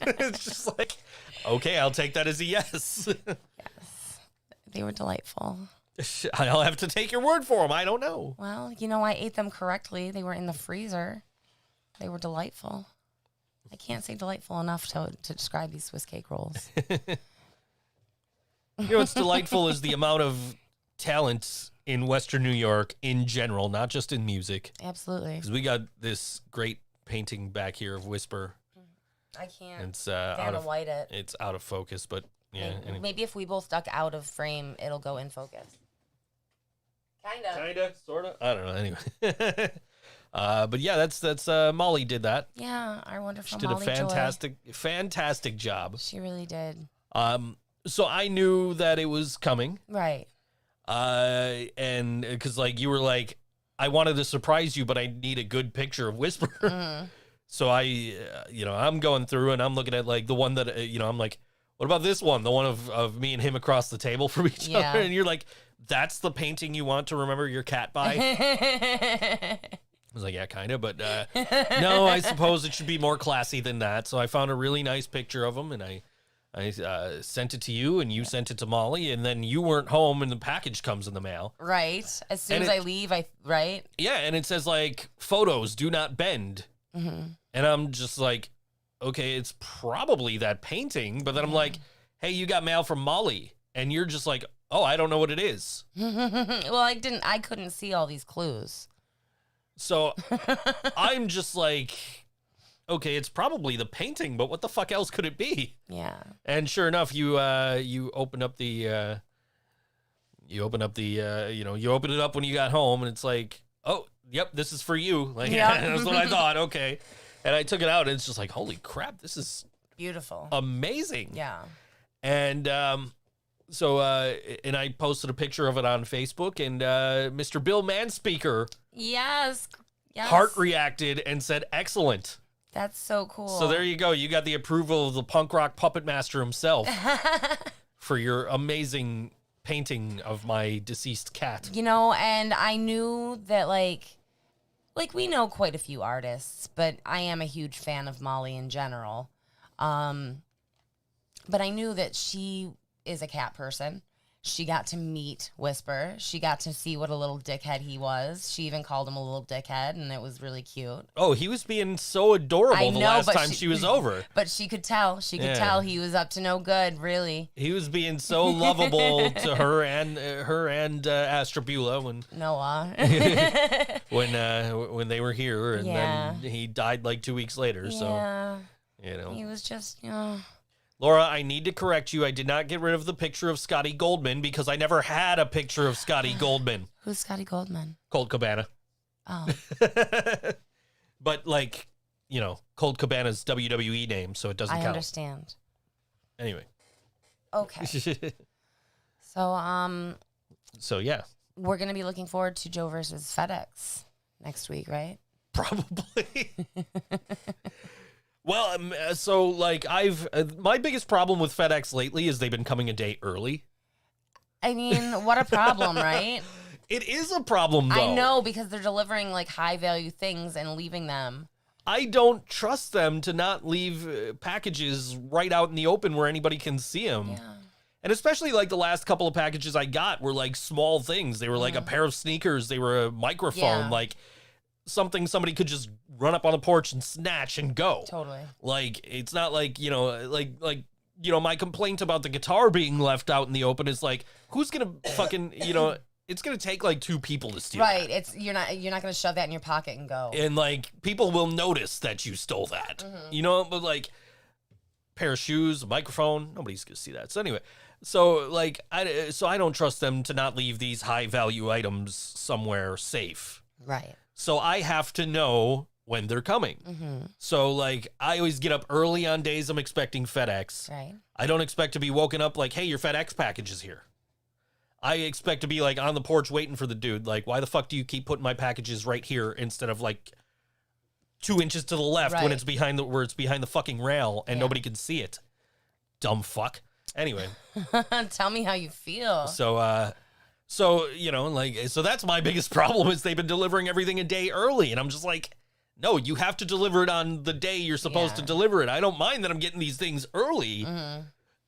It's just like, okay, I'll take that as a yes. Yes. They were delightful. I'll have to take your word for them. I don't know. Well, I ate them correctly. They were in the freezer. They were delightful. I can't say delightful enough to describe these Swiss cake rolls. You know what's delightful is the amount of talent in Western New York in general, not just in music. Absolutely. Because we got this great painting back here of Whisper. I can't. It's out of focus, but yeah. Maybe if we both duck out of frame, it'll go in focus. Kinda, sorta. I don't know. Anyway. But yeah, that's Molly did that. Yeah, our wonderful She did Molly a fantastic job. She really did. So I knew that it was coming. Right. And because like you were like, I wanted to surprise you, but I need a good picture of Whisper. Mm-hmm. So I'm going through and I'm looking at like the one that I'm like, what about this one? The one of me and him across the table from each other, and you're like, that's the painting you want to remember your cat by. I was like, yeah, kind of, but no, I suppose it should be more classy than that. So I found a really nice picture of him, and I sent it to you, and you sent it to Molly, and then you weren't home, and the package comes in the mail. Right. As soon as I leave, right? Yeah, and it says, like, photos do not bend. Mm-hmm. And I'm just like, okay, it's probably that painting, but then I'm like, hey, you got mail from Molly, and you're just like, oh, I don't know what it is. Well, I couldn't see all these clues. So I'm just like, okay, it's probably the painting, but what the fuck else could it be? Yeah. And sure enough, you open up the you open it up when you got home, and it's like, oh, yep, this is for you. Like, Yep. that's what I thought. Okay, and I took it out, and it's just like, holy crap, this is Beautiful. amazing. Yeah. And so and I posted a picture of it on Facebook, and Mr. Bill Manspeaker Yes. Yes. heart reacted and said, excellent. That's so cool. So there you go. You got the approval of the punk rock puppet master himself for your amazing painting of my deceased cat. You know, and I knew that like we know quite a few artists, but I am a huge fan of Molly in general. But I knew that she is a cat person. She got to meet Whisper. She got to see what a little dickhead he was. She even called him a little dickhead, and it was really cute. Oh, he was being so adorable I the know, last but time she was over. But she could tell. She could Yeah. tell he was up to no good, really. He was being so lovable to her and Astrabula Noah. when they were here, and Yeah. then he died like 2 weeks later. Yeah. So you know, He was just, you know. Laura, I need to correct you. I did not get rid of the picture of Scotty Goldman because I never had a picture of Scotty Goldman. Who's Scotty Goldman? Cold Cabana. Oh. But like, you know, Cold Cabana's WWE name, so it doesn't I count. understand. Anyway. Okay. So, So yeah, we're going to be looking forward to Joe versus FedEx next week, right? probably. Well, so like my biggest problem with FedEx lately is they've been coming a day early. I mean, what a problem, right? It is a problem, though. I know, because they're delivering like high value things and leaving them. I don't trust them to not leave packages right out in the open where anybody can see them. Yeah. And especially like the last couple of packages I got were like small things. They were like a pair of sneakers. They were a microphone. Yeah. Like something somebody could just run up on the porch and snatch and go. Totally. Like, it's not like, you know, my complaint about the guitar being left out in the open is like, who's going to fucking, you know, it's going to take like 2 people to steal Right. that. You're not going to shove that in your pocket and go. And like, people will notice that you stole that, you know, but like pair of shoes, a microphone, nobody's going to see that. So anyway, so like, I don't trust them to not leave these high value items somewhere safe. Right. So I have to know when they're coming. So like, I always get up early on days I'm expecting FedEx. Right. I don't expect to be woken up like, hey, your FedEx package is here. I expect to be like on the porch waiting for the dude. Like, why the fuck do you keep putting my packages right here instead of like 2 inches to the left when Right. it's behind the fucking rail and Yeah. nobody can see it? Dumb fuck. Anyway, Tell me how you feel. so you know, like, so that's my biggest problem is they've been delivering everything a day early, and I'm just like, no, you have to deliver it on the day you're supposed to Yeah. deliver it. I don't mind that I'm getting these things early.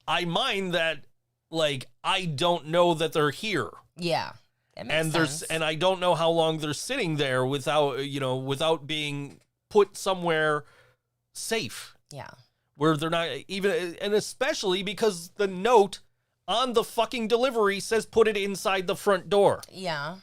I mind that, like, I don't know that they're here. Yeah. That makes sense. And I don't know how long they're sitting there without being put somewhere safe Yeah. where they're not even, and especially because the note on the fucking delivery says put it inside the front door. Yeah.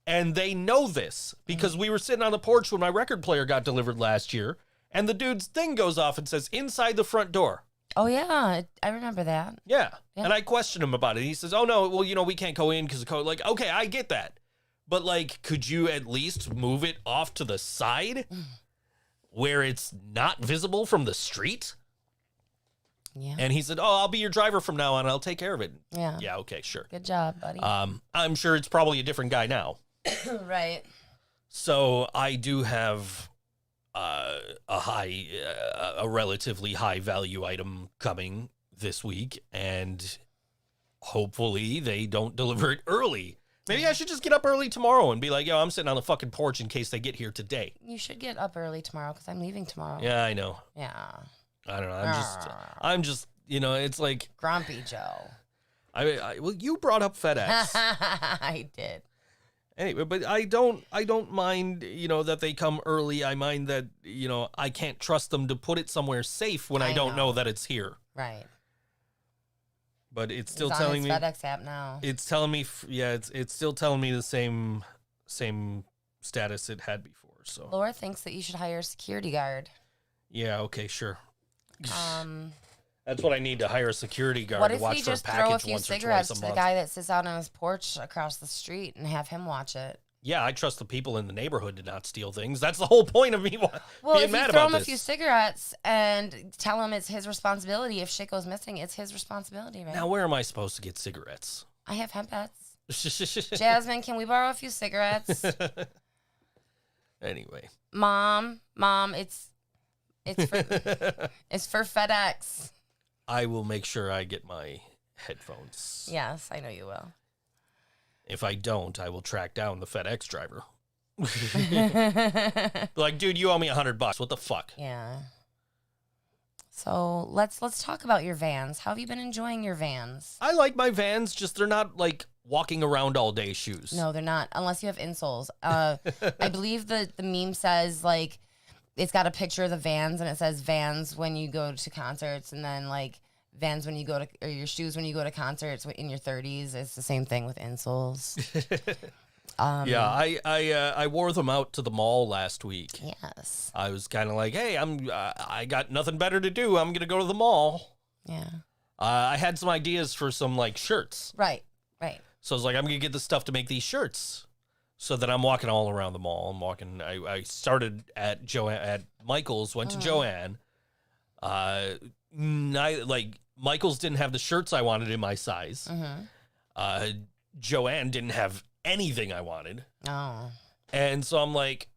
And they know this because we were sitting on the porch when my record player got delivered last year, and the dude's thing goes off and says inside the front door. Oh, yeah. I remember that. Yeah. Yeah. And I questioned him about it. He says, oh, no, well, you know, we can't go in because of code. Like, okay, I get that. But, like, could you at least move it off to the side where it's not visible from the street? Yeah. And he said, oh, I'll be your driver from now on. I'll take care of it. Yeah. Yeah, okay, sure. Good job, buddy. I'm sure it's probably a different guy now. Right. So I do have a relatively high value item coming this week, and hopefully they don't deliver it early. Maybe I should just get up early tomorrow and be like, yo, I'm sitting on the fucking porch in case they get here today. You should get up early tomorrow because I'm leaving tomorrow. Yeah, I know. Yeah. I don't know. I'm just, you know, it's like, Grumpy Joe. well, you brought up FedEx. I did. Anyway, but I don't mind, you know, that they come early. I mind that, you know, I can't trust them to put it somewhere safe when I don't know that it's here. Right. But it's still It's telling on me its FedEx app now. it's telling me it's still telling me the same status it had before. So Laura thinks that you should hire a security guard. yeah, okay, sure. Um, That's what I need, to hire a security guard what to if watch we for a just throw a package few once or cigarettes twice a to the month. guy that sits out on his porch across the street and have him watch it? Yeah, I trust the people in the neighborhood to not steal things. That's the whole point of me Well, being if you mad throw about him a this. few cigarettes and tell him it's his responsibility, if shit goes missing, it's his responsibility, right? Now, where am I supposed to get cigarettes? I have hemp pets. Jasmine, can we borrow a few cigarettes? Anyway. Mom, it's for FedEx. I will make sure I get my headphones. Yes, I know you will. If I don't, I will track down the FedEx driver. Like, dude, you owe me $100. What the fuck? Yeah. So let's talk about your vans. How have you been enjoying your vans? I like my Vans, just they're not like walking around all day shoes. No, they're not, unless you have insoles. I believe the meme says, like, it's got a picture of the Vans, and it says Vans when you go to concerts, and then, like, Vans when you go to, or your shoes when you go to concerts in your 30s. It's the same thing with insoles. Yeah, I wore them out to the mall last week. Yes. I was kind of like, hey, I got nothing better to do. I'm gonna go to the mall. Yeah. I had some ideas for some like shirts. Right. So I was like, I'm gonna get the stuff to make these shirts. So that I'm walking all around the mall. I'm walking. I started at Michael's, went to Joanne. Michael's didn't have the shirts I wanted in my size. Joanne didn't have anything I wanted. Oh. And so I'm like,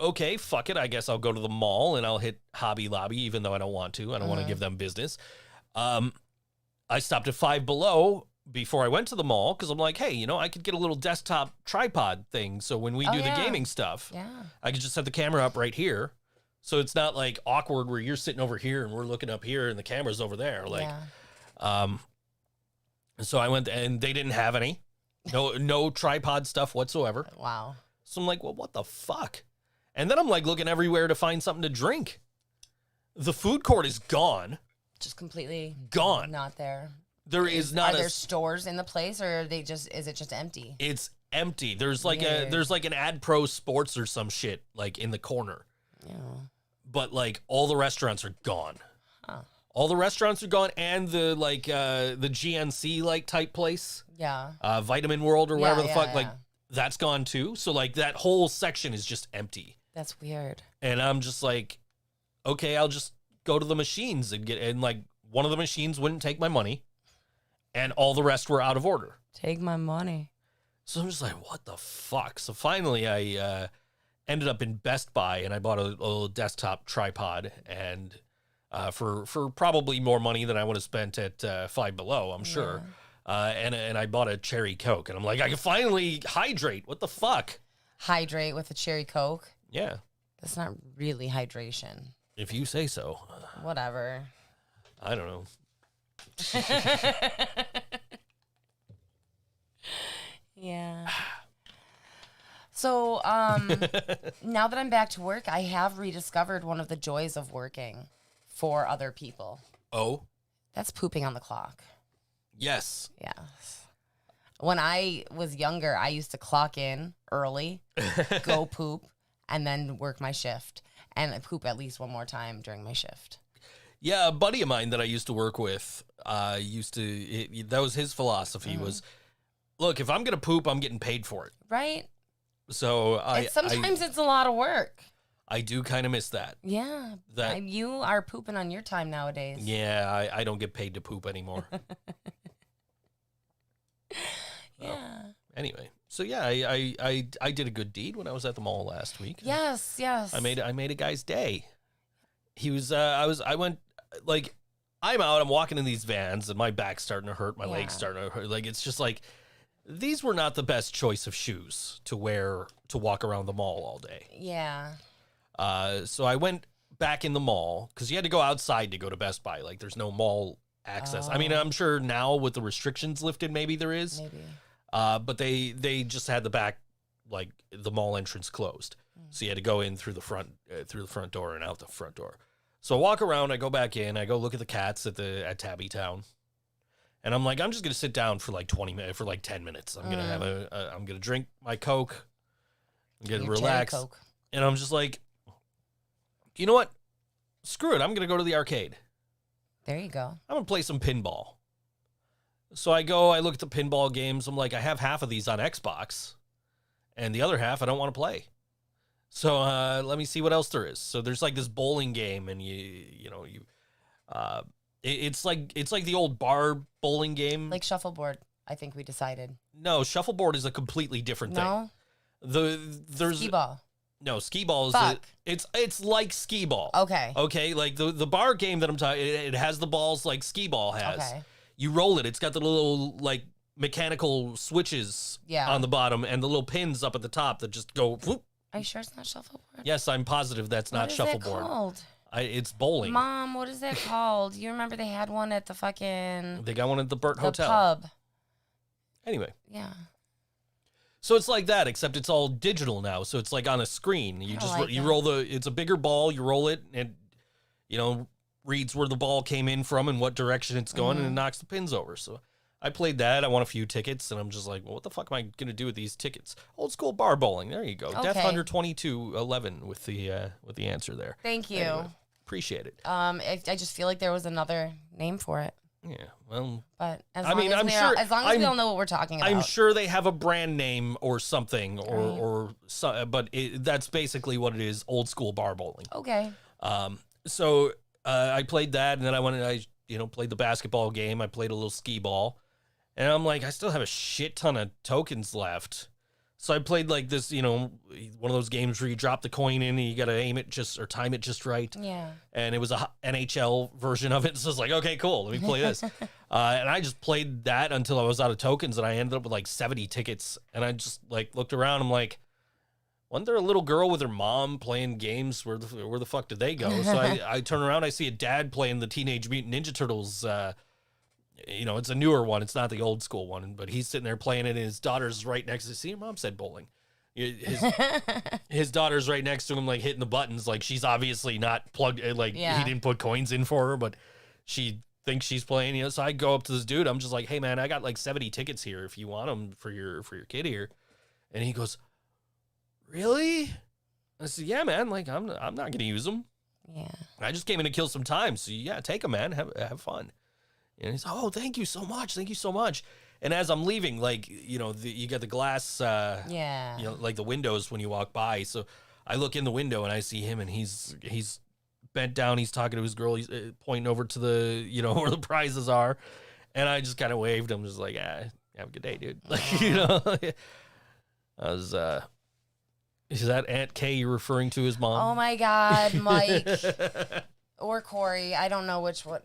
okay, fuck it. I guess I'll go to the mall and I'll hit Hobby Lobby, even though I don't want to. I don't want to give them business. I stopped at Five Below before I went to the mall because I'm like, hey, I could get a little desktop tripod thing. So when we do the gaming stuff, I could just set the camera up right here. So it's not like awkward where you're sitting over here and we're looking up here and the camera's over there. Like, so I went and they didn't have any. No tripod stuff whatsoever. Wow. So I'm like, well, what the fuck? And then I'm like looking everywhere to find something to drink. The food court is gone. Just completely Gone. Not there. There is not Are there stores in the place, or is it just empty? It's empty. There's like Weird. there's like an Ad Pro Sports or some shit like in the corner. Yeah. But like all the restaurants are gone. Huh. All the restaurants are gone, and the the GNC like type place. Yeah. Vitamin World or whatever the fuck, like yeah. that's gone too. So like that whole section is just empty. That's weird. And I'm just like, okay, I'll just go to the machines and like one of the machines wouldn't take my money, and all the rest were out of order. Take my money. So I'm just like, what the fuck? So finally I ended up in Best Buy and I bought a little desktop tripod, and for probably more money than I would have spent at Five Below, I'm sure. And I bought a cherry Coke, and I'm like, I can finally hydrate. What the fuck? Hydrate with a cherry Coke. Yeah. That's not really hydration. If you say so. Whatever. I don't know. Yeah. So, now that I'm back to work, I have rediscovered one of the joys of working for other people. Oh? That's pooping on the clock. Yes. Yes. When I was younger, I used to clock in early, go poop, and then work my shift. And I poop at least one more time during my shift. Yeah, a buddy of mine that I used to work with that was his philosophy was, look, if I'm going to poop, I'm getting paid for it. Right? So sometimes it's a lot of work. I do kind of miss that. Yeah. That- You are pooping on your time nowadays. Yeah, I don't get paid to poop anymore. Yeah. Anyway, so yeah, I did a good deed when I was at the mall last week. Yes. I made a guy's day. He was I went like I'm out, I'm walking in these Vans and my back's starting to hurt, my legs starting to hurt. Like it's just like these were not the best choice of shoes to wear to walk around the mall all day. Yeah. So I went back in the mall because you had to go outside to go to Best Buy. Like there's no mall access. I mean, I'm sure now with the restrictions lifted, maybe there is. Maybe. But they just had the back, like the mall entrance closed, so you had to go in through the front door and out the front door. So I walk around, I go back in, I go look at the cats at Tabby Town, and I'm like, I'm just gonna sit down for like 20 minutes, for like 10 minutes. I'm gonna have I'm gonna drink my Coke, get Your relaxed. Cherry Coke. And I'm just like, you know what? Screw it. I'm going to go to the arcade. There you go. I'm going to play some pinball. So I go, I look at the pinball games. I'm like, I have half of these on Xbox, and the other half I don't want to play. So let me see what else there is. So there's like this bowling game, and it's like the old bar bowling game. Like shuffleboard, I think we decided. No, shuffleboard is a completely different thing. No? There's Skee-ball. No, skee-ball is Fuck. It's like skee-ball. Okay. Okay, like the bar game that I'm talking, it has the balls like skee-ball has. Okay. You roll it. It's got the little like mechanical switches on the bottom and the little pins up at the top that just go. Whoop. Are you sure it's not shuffleboard? Yes, I'm positive that's not shuffleboard. What is that called? It's bowling. Mom, what is that called? You remember they had one at the fucking... They got one at the Burt Hotel. pub. Anyway. Yeah. So it's like that, except it's all digital now. So it's like on a screen. You just like you that. roll it's a bigger ball. You roll it, and reads where the ball came in from and what direction it's going, and it knocks the pins over. So I played that. I won a few tickets, and I'm just like, well, what the fuck am I gonna do with these tickets? Old school bar bowling. There you go. Okay. Death Hunter 2211 with the answer there. Thank you. Anyway, appreciate it. I just feel like there was another name for it. Yeah. Well, But as I long mean, as I'm we sure- as long as we all know what we're talking about. I'm sure they have a brand name or something, or so, but that's basically what it is. Old school bar bowling. Okay. So I played that, and then I went and I played the basketball game. I played a little skee ball, and I'm like, I still have a shit ton of tokens left. So I played like this, one of those games where you drop the coin in and you got to aim it or time it just right. Yeah. And it was a NHL version of it. So I was like, okay, cool. Let me play this. And I just played that until I was out of tokens, and I ended up with like 70 tickets. And I just like looked around. I'm like, wasn't there a little girl with her mom playing games? Where the fuck did they go? So I turn around, I see a dad playing the Teenage Mutant Ninja Turtles. It's a newer one. It's not the old school one, but he's sitting there playing it, and his daughter's right next to. See, your mom said bowling. His daughter's right next to him, like hitting the buttons. Like she's obviously not plugged. Like he didn't put coins in for her, but she thinks she's playing. So I go up to this dude. I'm just like, hey man, I got like 70 tickets here if you want them for your kid here. And he goes, really? I said, yeah, man. Like I'm not gonna use them. Yeah. I just came in to kill some time. So yeah, take them, man. Have fun. And he's, oh, thank you so much. Thank you so much. And as I'm leaving, like, you got the glass, like the windows when you walk by. So I look in the window and I see him, and he's bent down. He's talking to his girl. He's pointing over to the, where the prizes are. And I just kind of waved. I'm just like, have a good day, dude. Like, I was, is that Aunt Kay you're referring to as mom? Oh my God, Mike. Or Corey. I don't know which one.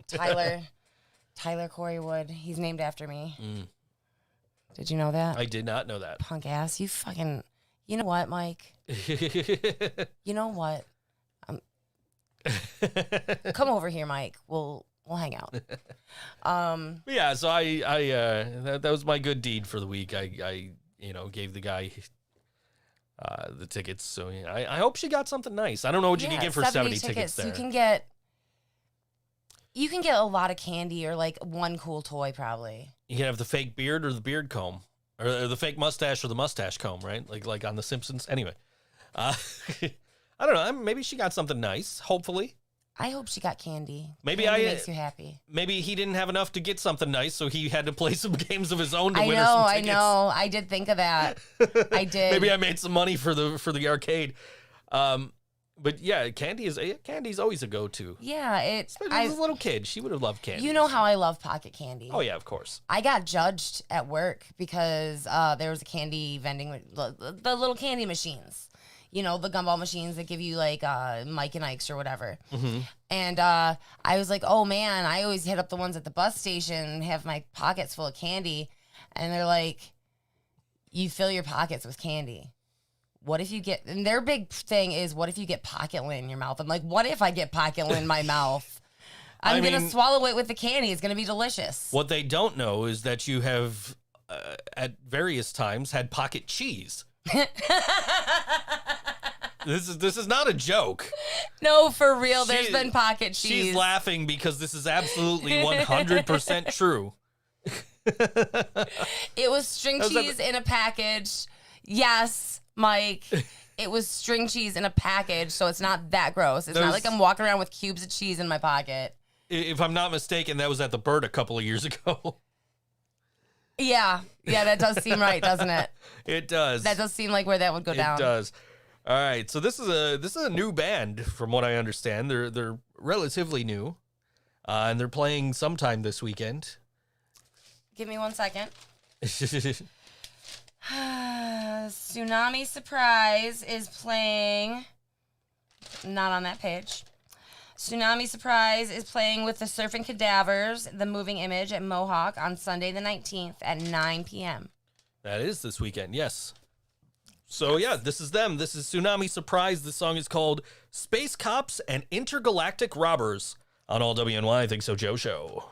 Tyler Corey Wood. He's named after me. Did you know that? I did not know that. Punk ass. You fucking... You know what, Mike? You know what? Come over here, Mike. We'll hang out. Yeah, so I that was my good deed for the week. I gave the guy the tickets. So yeah, I hope she got something nice. I don't know what you can get for 70 tickets there. You can get a lot of candy or like one cool toy probably. You can have the fake beard or the beard comb, or the fake mustache or the mustache comb, right? Like on The Simpsons. Anyway, I don't know. Maybe she got something nice. Hopefully. I hope she got candy. Maybe candy makes you happy. Maybe he didn't have enough to get something nice, so he had to play some games of his own to win her some I tickets. know. I did think of that. I did. Maybe I made some money for the arcade. But yeah, candy's always a go-to. Yeah, As a little kid, she would have loved candy. You know how I love pocket candy. Oh yeah, of course. I got judged at work because there was a candy vending, the little candy machines. The gumball machines that give you like Mike and Ike's or whatever. Mm-hmm. And I was like, oh man, I always hit up the ones at the bus station and have my pockets full of candy. And they're like, you fill your pockets with candy. What if you get, and their big thing is, what if you get pocket lint in your mouth? I'm like, what if I get pocket lint in my mouth? I'm going to swallow it with the candy. It's going to be delicious. What they don't know is that you have, at various times, had pocket cheese. This is not a joke. No, for real. There's been pocket cheese. She's laughing because this is absolutely 100% true. It was string cheese in a package. Yes. Mike. It was string cheese in a package, so it's not that gross. It's not like I'm walking around with cubes of cheese in my pocket. If I'm not mistaken, that was at the Bird a couple of years ago. Yeah, that does seem right, doesn't it? It does. That does seem like where that would go down. It does. All right, so this is a new band, from what I understand. They're relatively new, and they're playing sometime this weekend. Give me 1 second. Tsunami Surprise is playing. Not on that page. Tsunami Surprise is playing with the Surfing Cadavers, the Moving Image at Mohawk on Sunday the 19th at 9 p.m. That is this weekend, yes. So yeah, this is them. This is Tsunami Surprise. The song is called Space Cops and Intergalactic Robbers on All WNY Think So Joe Show.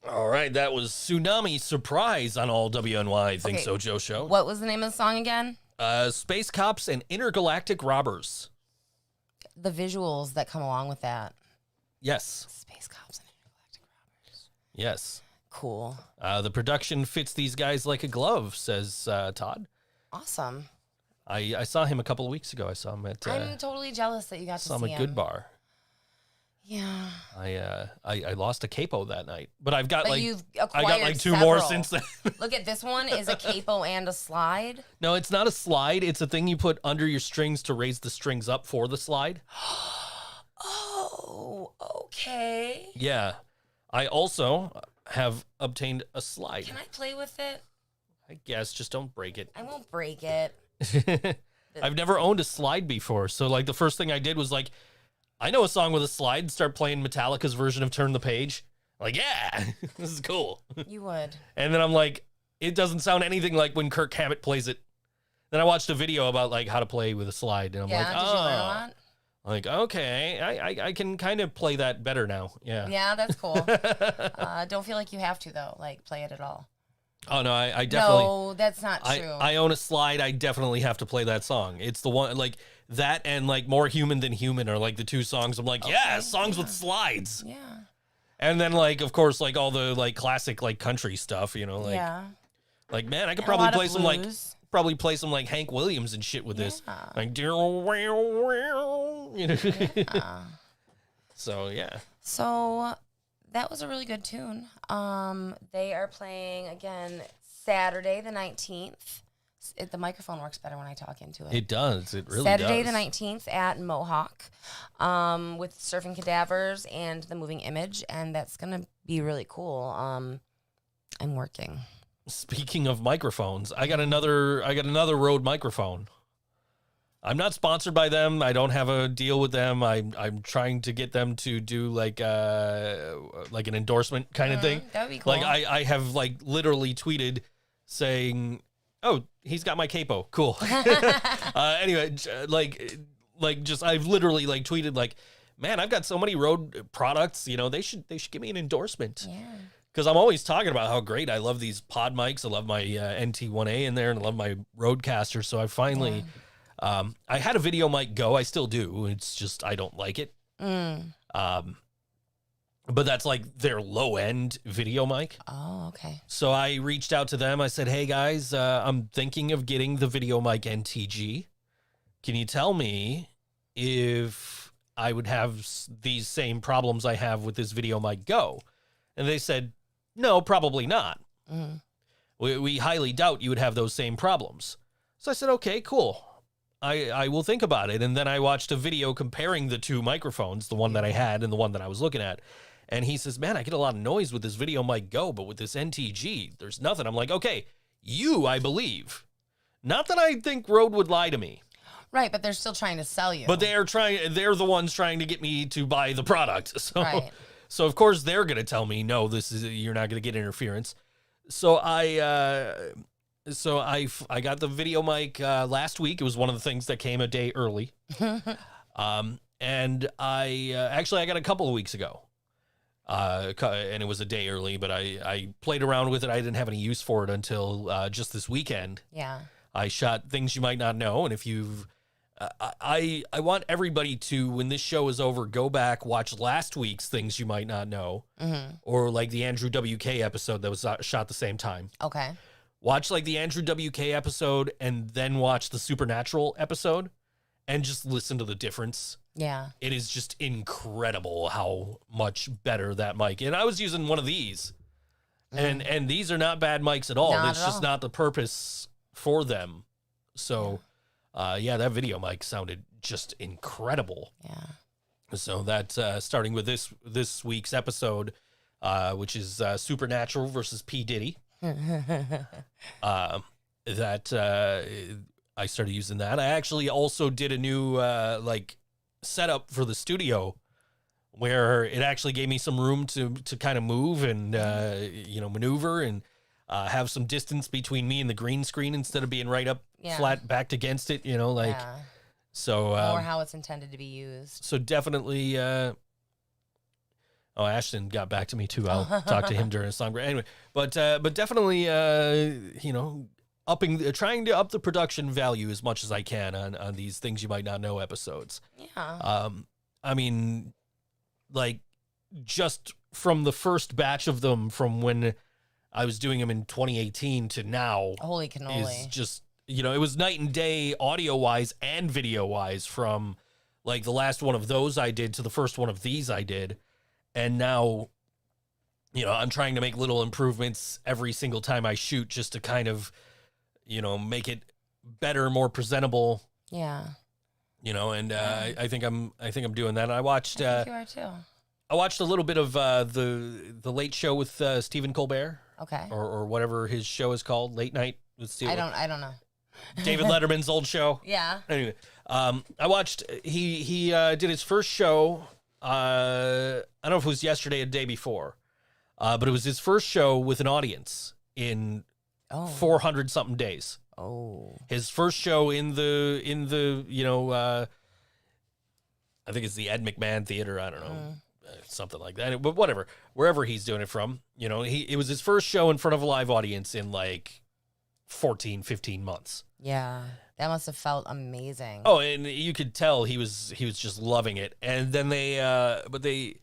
All right, that was Tsunami Surprise on All WNY Think Okay. So Joe Show. What was the name of the song again? Space Cops and Intergalactic Robbers. The visuals that come along with that. Yes, Space Cops and Intergalactic Robbers. yes. Cool. The production fits these guys like a glove, says Todd. Awesome. I saw him a couple of weeks ago. I saw him at I'm totally jealous that you got to saw him see at him. Good Bar. Yeah. I lost a capo that night, but I've got But like you've I acquired got like two more several. since then. Look at this one is a capo and a slide. No, it's not a slide. It's a thing you put under your strings to raise the strings up for the slide. Oh, okay. Yeah. I also have obtained a slide. Can I play with it? I guess just don't break it. I won't break it. I've never owned a slide before. So like the first thing I did was like, I know a song with a slide, start playing Metallica's version of Turn the Page. Like, yeah, this is cool. You would. And then I'm like, it doesn't sound anything like when Kirk Hammett plays it. Then I watched a video about like how to play with a slide, and I'm like, Did you learn a lot? like, okay, I can kind of play that better now. Yeah. Yeah, that's cool. Don't feel like you have to though, like play it at all. Oh no, I definitely. No, that's not true. I own a slide. I definitely have to play that song. It's the one like that and like More Human Than Human are like the two songs. I'm like, yeah, songs with slides. Yeah. And then like, of course, like all the like classic like country stuff. You know, like like man, I could And a probably lot of play some like blues. probably play some like Hank Williams and shit with this. Yeah. Like, you know. So yeah. So that was a really good tune. They are playing again Saturday the 19th. The microphone works better when I talk into it. It does. It really Saturday does. the 19th at Mohawk with Surfing Cadavers and The Moving Image, and that's going to be really cool. I'm working. Speaking of microphones, I got another Rode microphone. I'm not sponsored by them. I don't have a deal with them. I'm trying to get them to do like an endorsement kind of thing. That would be cool. Like I have like literally tweeted saying, "Oh, he's got my capo. Cool." Anyway, just I've literally like tweeted like, "Man, I've got so many Rode products. You know, they should give me an endorsement." Yeah. Because I'm always talking about how great I love these pod mics. I love my NT1A in there, and I love my Rodecaster. So I finally, I had a video mic go. I still do. It's just I don't like it. But that's like their low end video mic. Oh, okay. So I reached out to them. I said, "Hey guys, I'm thinking of getting the video mic NTG. Can you tell me if I would have these same problems I have with this video mic go?" And they said, "No, probably not. We highly doubt you would have those same problems." So I said, "Okay, cool. I will think about it." And then I watched a video comparing the two microphones, the one that I had and the one that I was looking at. And he says, "Man, I get a lot of noise with this video mic go, but with this NTG, there's nothing." I'm like, "Okay, I believe. Not that I think Rode would lie to me." Right, but they're still trying to sell you. But they're the ones trying to get me to buy the product. So Right. So of course they're going to tell me, "No, you're not going to get interference." So I got the video mic last week. It was one of the things that came a day early. And I got a couple of weeks ago. And it was a day early, but I played around with it. I didn't have any use for it until just this weekend. Yeah. I shot Things You Might Not Know, and if you've I want everybody to, when this show is over, go back, watch last week's Things You Might Not Know, or like the Andrew WK episode that was shot the same time. Okay. Watch like the Andrew WK episode and then watch the Supernatural episode and just listen to the difference. Yeah. It is just incredible how much better that mic. And I was using one of these, and these are not bad mics at all. Not It's at just all. not the purpose for them. So, that video mic sounded just incredible. Yeah. So that starting with this week's episode, which is Supernatural versus P. Diddy. I started using that. I actually also did a new setup for the studio where it actually gave me some room to kind of move and maneuver and have some distance between me and the green screen instead of being right up flat backed against it. So or how it's intended to be used. So definitely. Ashton got back to me too. I'll talk to him during a song break. Anyway, but definitely, trying to up the production value as much as I can on these Things You Might Not Know episodes. Yeah. I mean, like, just from the first batch of them from when I was doing them in 2018 to now. Holy cannoli. Is just, it was night and day audio-wise and video-wise from, like, the last one of those I did to the first one of these I did. And now, I'm trying to make little improvements every single time I shoot just to kind of, make it better, more presentable. Yeah. I think I'm doing that. I watched I think you are too. I watched a little bit of the Late Show with Stephen Colbert. Okay. Or whatever his show is called, Late Night with Stephen. I don't know. David Letterman's old show. Yeah. Anyway, I watched. He did his first show. I don't know if it was yesterday or the day before, but it was his first show with an audience in 400 something days. Oh. His first show in the I think it's the Ed McMahon Theater. I don't know. Something like that, but whatever, wherever he's doing it from, it was his first show in front of a live audience in like 14, 15 months. Yeah, that must have felt amazing. Oh, and you could tell he was just loving it. And then at the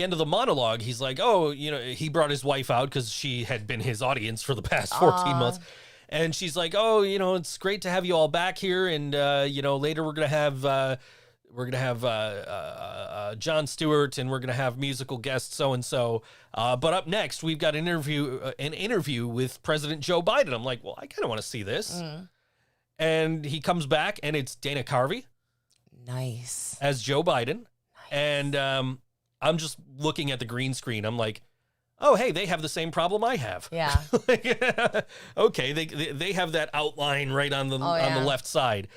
end of the monologue, he's like, oh, he brought his wife out because she had been his audience for the past 14 months. And she's like, oh, it's great to have you all back here. And, later we're going to have Jon Stewart, and we're going to have musical guest so-and-so. But up next, we've got an interview with President Joe Biden. I'm like, well, I kind of want to see this. And he comes back, and it's Dana Carvey. Nice. As Joe Biden. Nice. And I'm just looking at the green screen. I'm like, oh, hey, they have the same problem I have. Yeah. Okay, they have that outline right on the left side.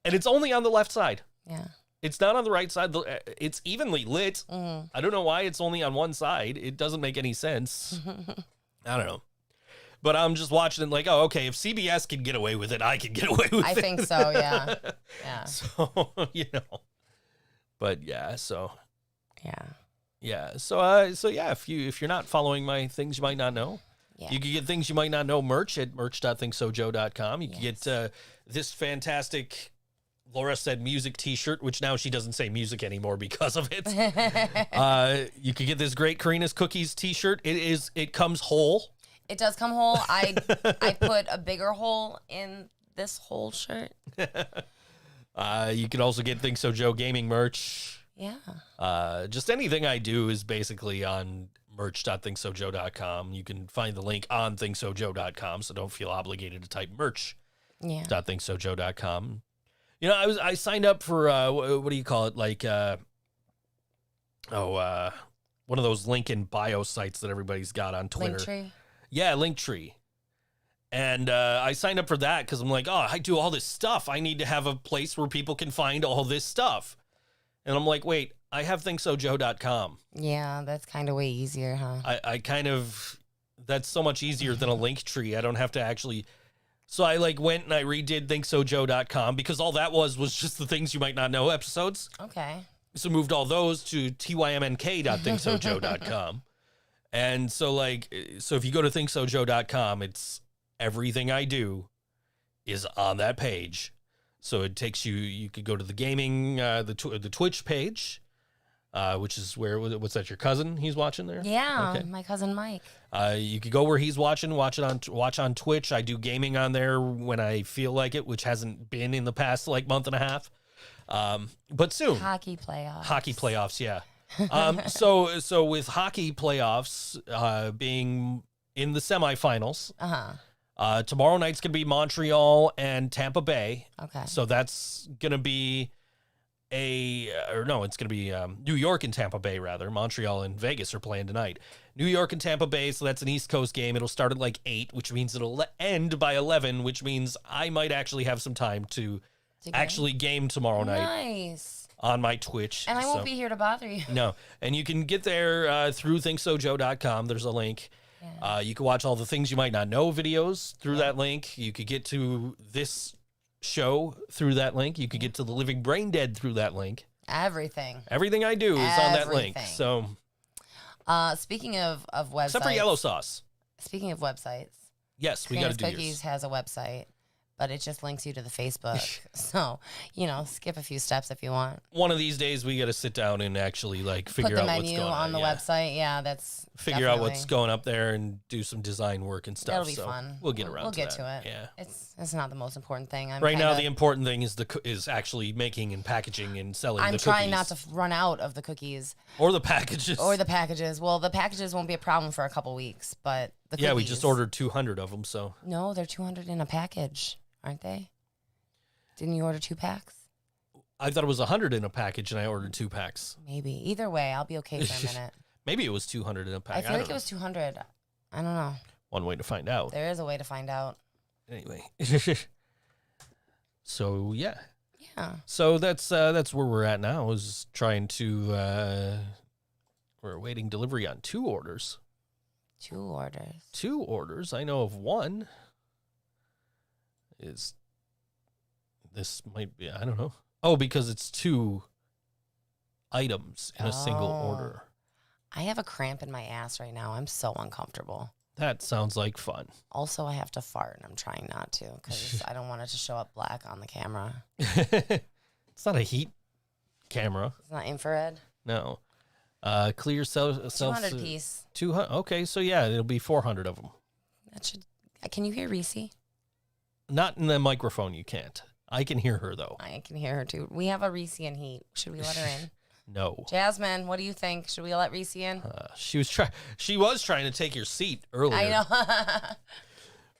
And it's only on the left side. Yeah. It's not on the right side. It's evenly lit. I don't know why it's only on one side. It doesn't make any sense. I don't know. But I'm just watching it like, oh, okay, if CBS can get away with it, I can get away with it. I think so, yeah. Yeah. So, But yeah, so. Yeah. Yeah. So yeah, if you're not following my things you might not know, you can get things you might not know merch at merch.thinksojoe.com. You can get this fantastic Laura Said Music t-shirt, which now she doesn't say music anymore because of it. You could get this great Karina's Cookies t-shirt. It comes whole. It does come whole. I put a bigger hole in this whole shirt. You can also get ThinkSoJoE gaming merch. Yeah. Just anything I do is basically on merch.thinksojoe.com. You can find the link on thinksojoe.com, so don't feel obligated to type merch.thinksojoe.com. I signed up for what do you call it? Like one of those link in bio sites that everybody's got on Twitter. Linktree? Yeah, Linktree. And I signed up for that because I'm like, oh, I do all this stuff. I need to have a place where people can find all this stuff. And I'm like, wait, I have thinksojoe.com. Yeah, that's kind of way easier, huh? That's so much easier than a Linktree. I don't have to actually. So I went and I redid thinksojoe.com because all that was just the things you might not know episodes. Okay. So moved all those to tymnk.thinksojoe.com. And so if you go to thinksojoe.com, it's everything I do is on that page. So it takes you could go to the gaming, the Twitch page, which is what's that, your cousin he's watching there? Yeah, okay. My cousin Mike. You could go where he's watching, watch on Twitch. I do gaming on there when I feel like it, which hasn't been in the past month and a half. But soon. Hockey playoffs. Hockey playoffs, yeah. So with hockey playoffs being in the semifinals, tomorrow night's gonna be Montreal and Tampa Bay. Okay. So that's gonna be it's gonna be New York and Tampa Bay rather. Montreal and Vegas are playing tonight. New York and Tampa Bay, so that's an East Coast game. It'll start at 8, which means it'll end by 11, which means I might actually have some time to actually game tomorrow night. Nice. On my Twitch. And I won't be here to bother you. No. And you can get there through thinksojoe.com. There's a link. Yeah. You can watch all the things you might not know videos through that link. You could get to this show through that link. You could get to the Living Brain Dead through that link. Everything I do is on that link. So, speaking of websites. Except for Yellow Sauce. Speaking of websites. Yes, we got to do Cookies yours. has a website, but it just links you to the Facebook. So, skip a few steps if you want. One of these days, we got to sit down and actually figure out what's going on. Put the menu on the website. Yeah, that's figure out what's going up there and do some design work and stuff. That'll be fun. We'll get around. We'll get that. to it. Yeah, it's not the most important thing. Right now, the important thing is actually making and packaging and selling. I'm the trying cookies. not to run out of the cookies or the packages. Well, the packages won't be a problem for a couple weeks, but the cookies. Yeah, we just ordered 200 of them. So no, they're 200 in a package, aren't they? Didn't you order 2 packs? I thought it was 100 in a package, and I ordered 2 packs. Maybe. Either way, I'll be okay for a minute. Maybe it was 200 in a pack. I feel like it was 200. I don't know. One way to find out. There is a way to find out. Anyway. So, yeah. Yeah. So that's where we're at now, is trying to, we're awaiting delivery on 2 orders. 2 orders. 2 orders. I know of one. This might be, I don't know. Oh, because it's 2 items in a single order. I have a cramp in my ass right now. I'm so uncomfortable. That sounds like fun. Also, I have to fart, and I'm trying not to because I don't want it to show up black on the camera. It's not a heat camera. It's not infrared. No. Clear self 200 piece. 200. Okay, so yeah, it'll be 400 of them. That should. Can you hear Reese? Not in the microphone. You can't. I can hear her though. I can hear her too. We have a Reese in heat. Should we let her in? No. Jasmine, what do you think? Should we let Reese in? She was trying to take your seat earlier. I know.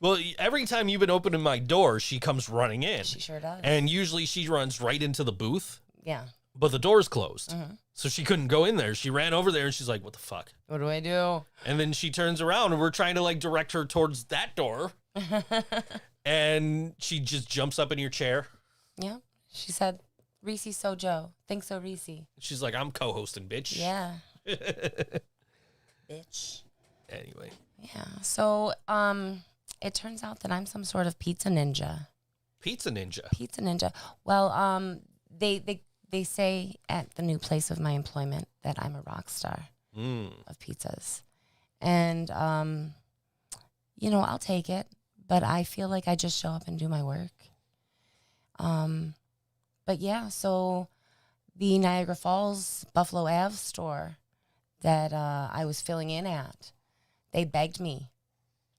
Well, every time you've been opening my door, she comes running in. She sure does. And usually she runs right into the booth, Yeah. but the door's closed. Mm-hmm. So she couldn't go in there. She ran over there and she's like, what the fuck? What do I do? And then she turns around and we're trying to like direct her towards that door. And she just jumps up in your chair. Yeah. She said, Reese SoJoE. Think so, Reese. She's like, I'm co-hosting, bitch. Yeah. Bitch. Anyway. Yeah. So, it turns out that I'm some sort of pizza ninja. Pizza ninja. Pizza ninja. Well, they say at the new place of my employment that I'm a rock star of pizzas. And, I'll take it, but I feel like I just show up and do my work. But yeah, so the Niagara Falls Buffalo Ave store that I was filling in at, they begged me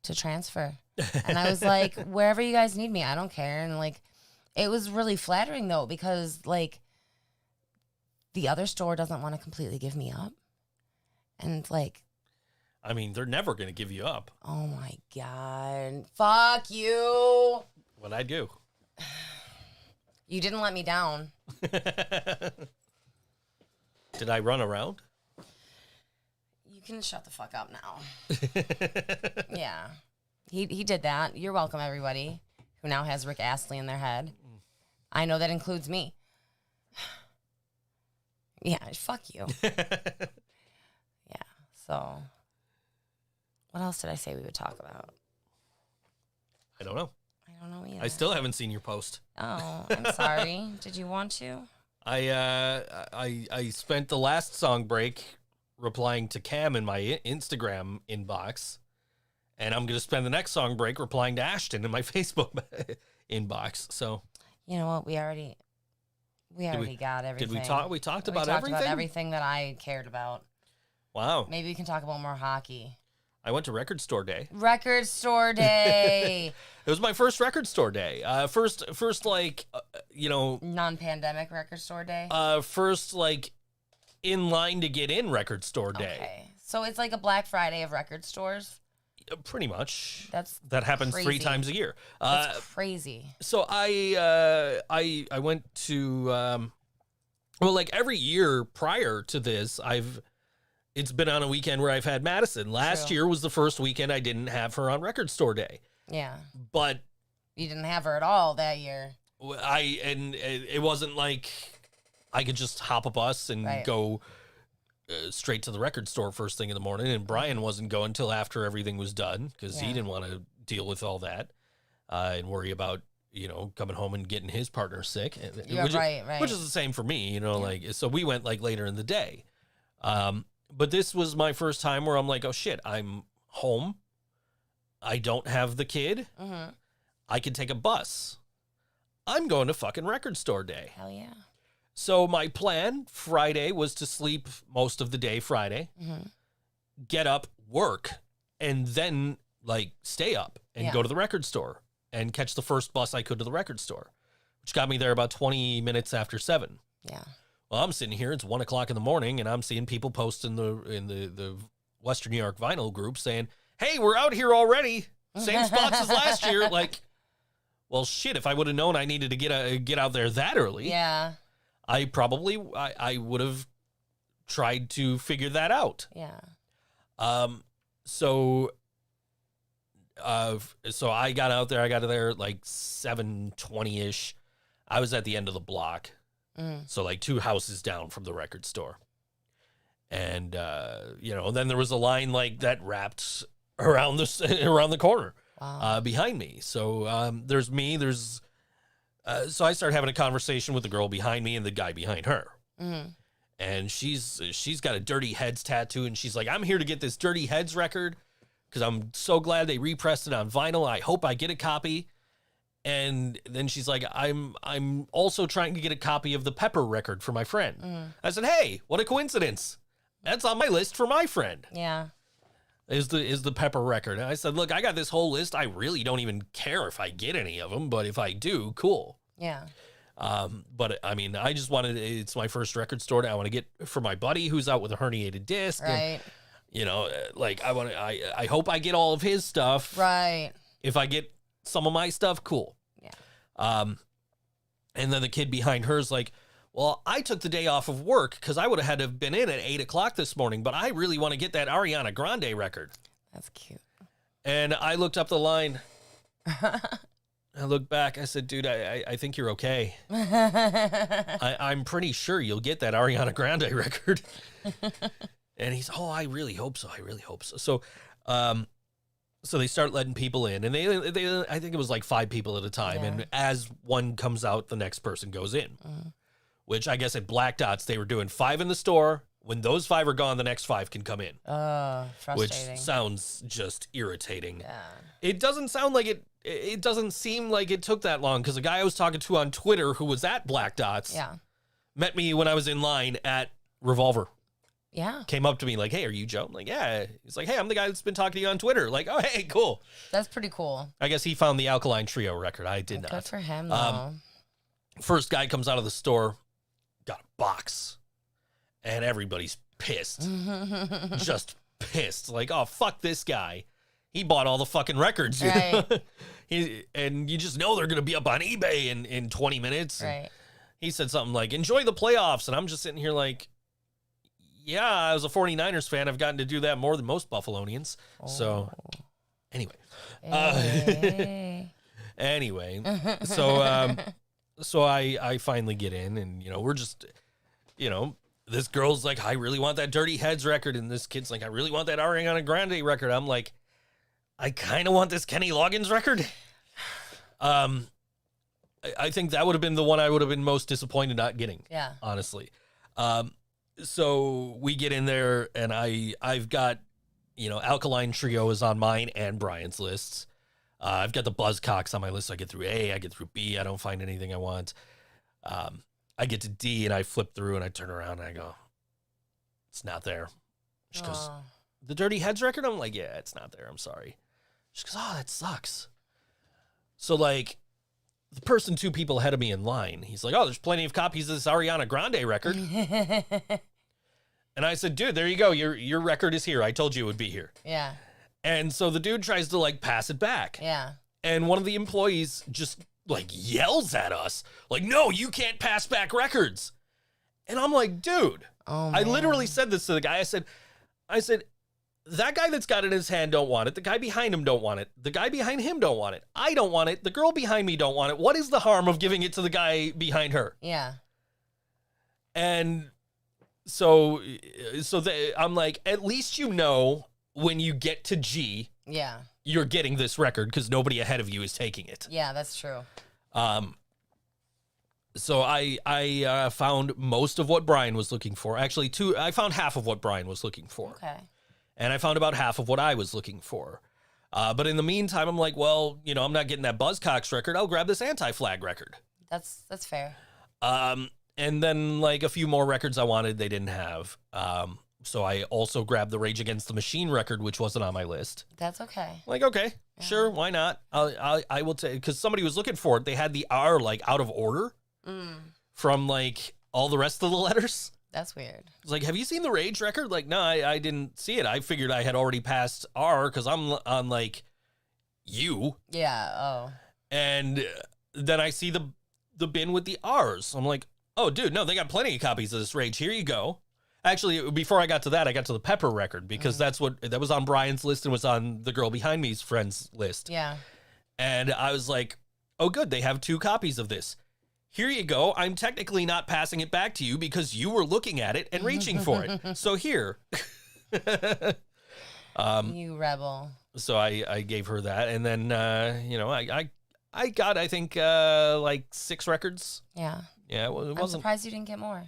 to transfer. And I was like, wherever you guys need me, I don't care. And like, it was really flattering though, because like the other store doesn't want to completely give me up. And like, I mean, they're never going to give you up. oh my God, fuck you. What'd I do? You didn't let me down. Did I run around? You can shut the fuck up now. Yeah. He did that. You're welcome, everybody who now has Rick Astley in their head. I know that includes me. Yeah, fuck you. Yeah. So, what else did I say we would talk about? I don't know. I don't know either. I still haven't seen your post. Oh, I'm sorry. Did you want to? I spent the last song break replying to Cam in my Instagram inbox, and I'm gonna spend the next song break replying to Ashton in my Facebook inbox. So you know what? We already got everything. Did we talk? We talked about everything. About everything that I cared about. Wow. Maybe we can talk about more hockey. I went to record store day. Record store day. It was my first record store day. First like, Non-pandemic record store day. First like in line to get in record store day. Okay. So it's like a Black Friday of record stores. Pretty much. That happens crazy. 3 times a year. That's crazy. So I went to like every year prior to this, it's been on a weekend where I've had Madison. Last True. year was the first weekend I didn't have her on record store day. Yeah. But You didn't have her at all that year. it wasn't like I could just hop a bus and Right. go straight to the record store first thing in the morning. And Brian wasn't going till after everything was done because he Yeah. didn't want to deal with all that and worry about, coming home and getting his partner sick. Yeah, right. Which is the same for me, like, so we went like later in the day. But this was my first time where I'm like, oh shit, I'm home. I don't have the kid. Mm-hmm. I can take a bus. I'm going to fucking record store day. Hell yeah. So my plan Friday was to sleep most of the day Friday, Mm-hmm. get up, work, and then like stay up and Yeah. go to the record store and catch the first bus I could to the record store, which got me there about 20 minutes after 7. Yeah. Well, I'm sitting here, it's 1 o'clock in the morning, and I'm seeing people post in the Western New York vinyl group saying, hey, we're out here already. Same spots as last year. Like, well, shit, if I would have known I needed to get out there that early, Yeah. I probably I would have tried to figure that out. Yeah. So so I got out there. I got there like 7:20ish. I was at the end of the block, so like 2 houses down from the record store. And then there was a line like that wrapped around the corner behind me. So there's me. So I started having a conversation with the girl behind me and the guy behind her. And she's got a Dirty Heads tattoo, and she's like, I'm here to get this Dirty Heads record because I'm so glad they repressed it on vinyl. I hope I get a copy. And then she's like, I'm also trying to get a copy of the Pepper record for my friend. I said, hey, what a coincidence. That's on my list for my friend. Yeah. Is the Pepper record. And I said, look, I got this whole list. I really don't even care if I get any of them, but if I do, cool. Yeah. But I mean, I just wanted, it's my first record store. I want to get for my buddy who's out with a herniated disc. Right. And, like I hope I get all of his stuff. Right. If I get some of my stuff, cool. Yeah. And then the kid behind her's like, well, I took the day off of work because I would have had to have been in at 8 o'clock this morning, but I really want to get that Ariana Grande record. That's cute. And I looked up the line. I looked back. I said, dude, I think you're okay. I'm pretty sure you'll get that Ariana Grande record. And he's, oh, I really hope so. I really hope so. So they start letting people in, and they I think it was like 5 people at a time. Yeah. And as one comes out, the next person goes in. Which I guess at Black Dots, they were doing 5 in the store. When those 5 are gone, the next 5 can come in. Oh, frustrating. Which sounds just irritating. Yeah. It doesn't sound like it doesn't seem like it took that long, because a guy I was talking to on Twitter who was at Black Dots met me when I was in line at Revolver. Yeah. Came up to me like, hey, are you Joe? I'm like, yeah. He's like, hey, I'm the guy that's been talking to you on Twitter. Like, oh, hey, cool. That's pretty cool. I guess he found the Alkaline Trio record. I did not. Good for him, though. First guy comes out of the store, got a box, and everybody's pissed. Just pissed. Like, oh, fuck this guy. He bought all the fucking records. Right. And you just know they're going to be up on eBay in 20 minutes. Right. He said something like, enjoy the playoffs. And I'm just sitting here like, yeah, I was a 49ers fan. I've gotten to do that more than most Buffalonians. Oh. So, anyway. Hey. Anyway. So I finally get in, and, we're just, this girl's like, I really want that Dirty Heads record. And this kid's like, I really want that Ariana Grande record. I'm like, I kind of want this Kenny Loggins record. I think that would have been the one I would have been most disappointed not getting. Yeah. Honestly. So we get in there, and I've got, Alkaline Trio is on mine and Brian's lists. I've got the Buzzcocks on my list. I get through A, I get through B. I don't find anything I want. I get to D, and I flip through, and I turn around, and I go, it's not there. She goes, the Dirty Heads record? I'm like, yeah, it's not there. I'm sorry. She goes, oh, that sucks. So, like, the person 2 people ahead of me in line, he's like, oh, there's plenty of copies of this Ariana Grande record. And I said, dude, there you go. Your record is here. I told you it would be here. Yeah. And so the dude tries to, like, pass it back. Yeah. And one of the employees just, like, yells at us, like, no, you can't pass back records. And I'm like, dude, I literally said this to the guy. I said, that guy that's got it in his hand don't want it. The guy behind him don't want it. The guy behind him don't want it. I don't want it. The girl behind me don't want it. What is the harm of giving it to the guy behind her? Yeah. And so I'm like, at least when you get to G, you're getting this record because nobody ahead of you is taking it. Yeah, that's true. So I found most of what Brian was looking for. Actually, I found half of what Brian was looking for. Okay. And I found about half of what I was looking for. But in the meantime, I'm like, well, I'm not getting that Buzzcocks record. I'll grab this Anti-Flag record. That's fair. And then, like, a few more records I wanted, they didn't have. So I also grabbed the Rage Against the Machine record, which wasn't on my list. That's okay. Like, okay, sure, why not? I will take, because somebody was looking for it. They had the R, like, out of order from, like, all the rest of the letters. That's weird. It's like, have you seen the Rage record? Like, no, I didn't see it. I figured I had already passed R because I'm on, like, U. Yeah, oh. And then I see the bin with the R's. I'm like, oh, dude, no, they got plenty of copies of this Rage. Here you go. Actually, before I got to that, I got to the Pepper record because that was on Brian's list and was on the girl behind me's friends list. Yeah. And I was like, oh, good. They have 2 copies of this. Here you go. I'm technically not passing it back to you because you were looking at it and reaching for it. So here. You rebel. So I gave her that. And then, I got, I think, like 6 records. Yeah. Yeah. It I'm wasn't. surprised you didn't get more.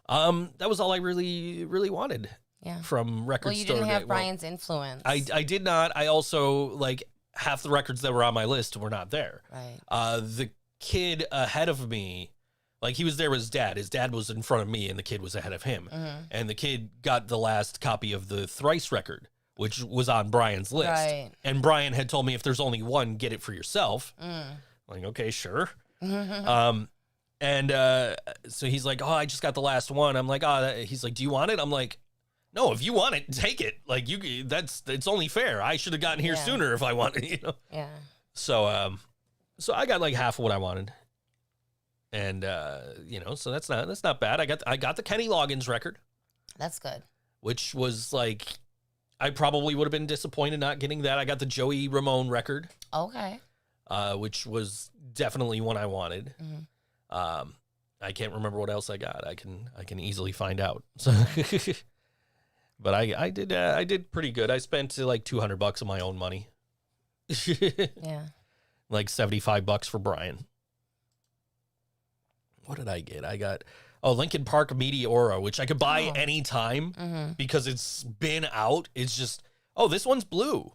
That was all I really, really wanted. Yeah. From record Well, you store didn't have day. Brian's influence. I did not. I also, like, half the records that were on my list were not there. Right. The kid ahead of me, like, he was there with his dad. His dad was in front of me, and the kid was ahead of him. Mm-hmm. And the kid got the last copy of the Thrice record, which was on Brian's list. Right. And Brian had told me if there's only one, get it for yourself. Like, okay, sure. So he's like, oh, I just got the last one. I'm like, he's like, do you want it? I'm like, no, if you want it, take it. Like, it's only fair. I should have gotten here sooner if I wanted, you know? Yeah. So, so I got like half of what I wanted. And, so that's not bad. I got the Kenny Loggins record, That's good. which was like, I probably would have been disappointed not getting that. I got the Joey Ramone record, Okay. which was definitely one I wanted. I can't remember what else I got. I can easily find out. So, but I did pretty good. I spent like $200 of my own money. Yeah. Like $75 for Brian. What did I get? I got Linkin Park Meteora, which I could buy anytime because it's been out. It's just, this one's blue.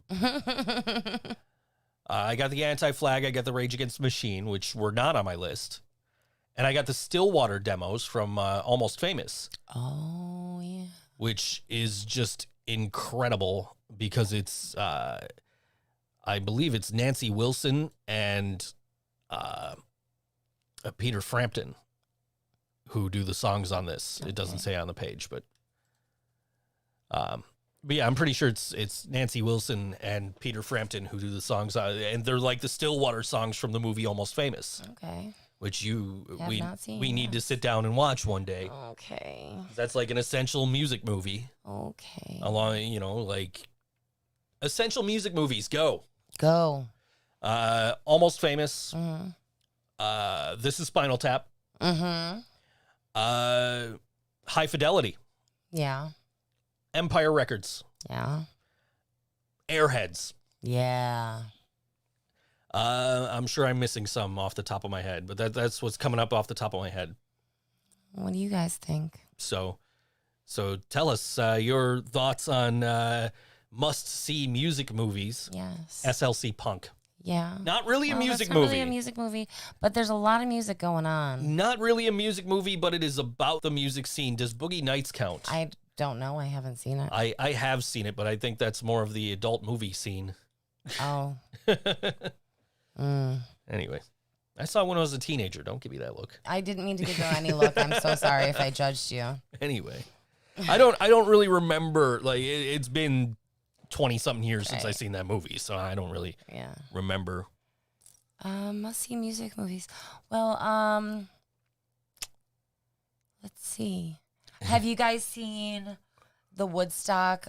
I got the Anti-Flag. I got the Rage Against the Machine, which were not on my list. And I got the Stillwater demos from Almost Famous. Oh, yeah. Which is just incredible because it's, I believe it's Nancy Wilson and Peter Frampton who do the songs on this. Okay. It doesn't say on the page, but yeah, I'm pretty sure it's Nancy Wilson and Peter Frampton who do the songs, and they're like the Stillwater songs from the movie Almost Famous. Okay. Which we need that. to sit down and watch one day. Okay. That's like an essential music movie. Okay. Along, like essential music movies. Go. Almost Famous. This is Spinal Tap. High Fidelity. Yeah. Empire Records. Yeah. Airheads. Yeah. I'm sure I'm missing some off the top of my head, but that's what's coming up off the top of my head. What do you guys think? So tell us your thoughts on must-see music movies. Yes. SLC Punk. Yeah. Not really a music that's not movie. Really a music movie, but there's a lot of music going on. Not really a music movie, but it is about the music scene. Does Boogie Nights count? I don't know. I haven't seen it. I have seen it, but I think that's more of the adult movie scene. Oh. Anyway, I saw it when I was a teenager. Don't give me that look. I didn't mean to give you any look. I'm so sorry if I judged you. Anyway, I don't really remember. Like it's been 20-something years since I seen that movie, so I don't really remember. Must see music movies. Well, let's see. Have you guys seen the Woodstock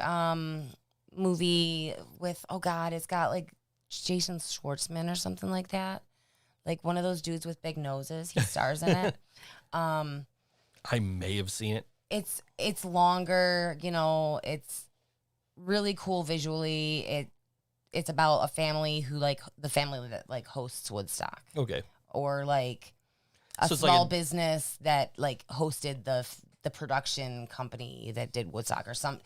movie with? Oh God, it's got like Jason Schwartzman or something like that. Like one of those dudes with big noses. He stars in it. I may have seen it. It's longer, it's really cool visually. It's about a family who the family that hosts Woodstock. Okay. Or like a small business that hosted the production company that did Woodstock or some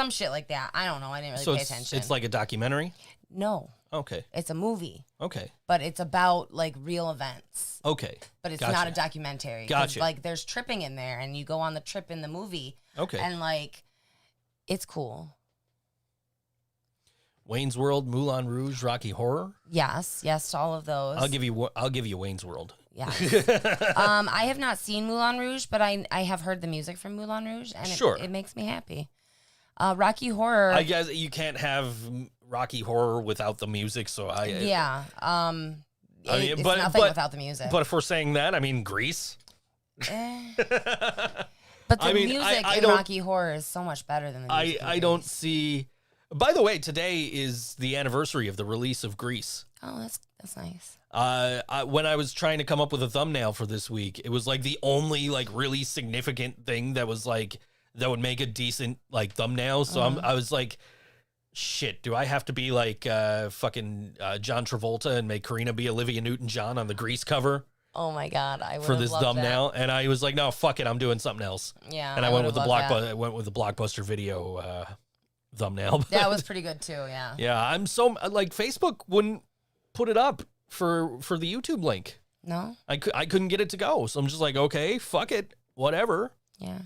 shit like that. I don't know. I didn't really pay attention. It's like a documentary? No. Okay. It's a movie. Okay. But it's about real events. Okay. But it's not a documentary. Gotcha. There's tripping in there and you go on the trip in the movie. Okay. And it's cool. Wayne's World, Moulin Rouge, Rocky Horror? Yes to all of those. I'll give you Wayne's World. Yeah. I have not seen Moulin Rouge, but I have heard the music from Moulin Rouge, and it makes me happy. Rocky Horror. I guess you can't have Rocky Horror without the music, so it's nothing without the music. But if we're saying that, I mean Grease. But But the I mean, music I in don't- Rocky Horror is so much better than the music. in I don't Grease. see. By the way, today is the anniversary of the release of Grease. Oh, that's nice. When I was trying to come up with a thumbnail for this week, it was like the only like really significant thing that was like that would make a decent like thumbnail. So I was like, shit, do I have to be like fucking John Travolta and make Karina be Olivia Newton-John on the Grease cover Oh my god, I would for have this loved thumbnail? And I was like, no, fuck it, I'm doing something else. That. Yeah, And I went with would've the loved blockbuster. I went with the Blockbuster Video thumbnail. That was pretty good too. Yeah. Yeah, I'm so like Facebook wouldn't put it up for the YouTube link. No. I couldn't get it to go, so I'm just like, okay, fuck it, whatever. Yeah.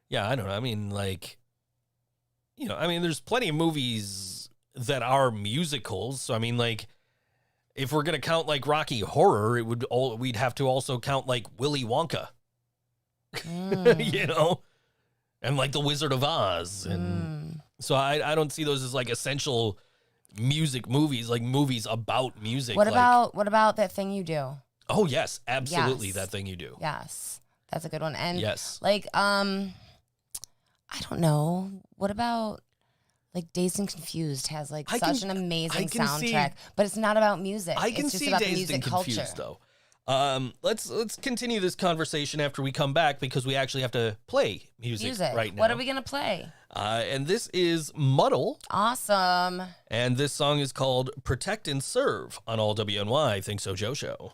Yeah, I don't know. I mean, like, you know, I mean, there's plenty of movies that are musicals. So I mean, like, if we're gonna count like Rocky Horror, we'd have to also count like Willy Wonka, you know, and like The Wizard of Oz, and so I don't see those as like essential music movies, like movies about music. What like, about That Thing You Do? Oh yes, absolutely, Yes. That Thing You Do. Yes, that's a good one. And Yes. like I don't know. What about like Dazed and Confused has like I such can- an amazing can see- soundtrack, but it's not about music. I can it's just see about the Dazed music and Confused culture. though. Let's continue this conversation after we come back because we actually have to play music right now. What are we gonna play? And this is Muddle, Awesome. and this song is called "Protect and Serve" on All WNY Think So Joe Show.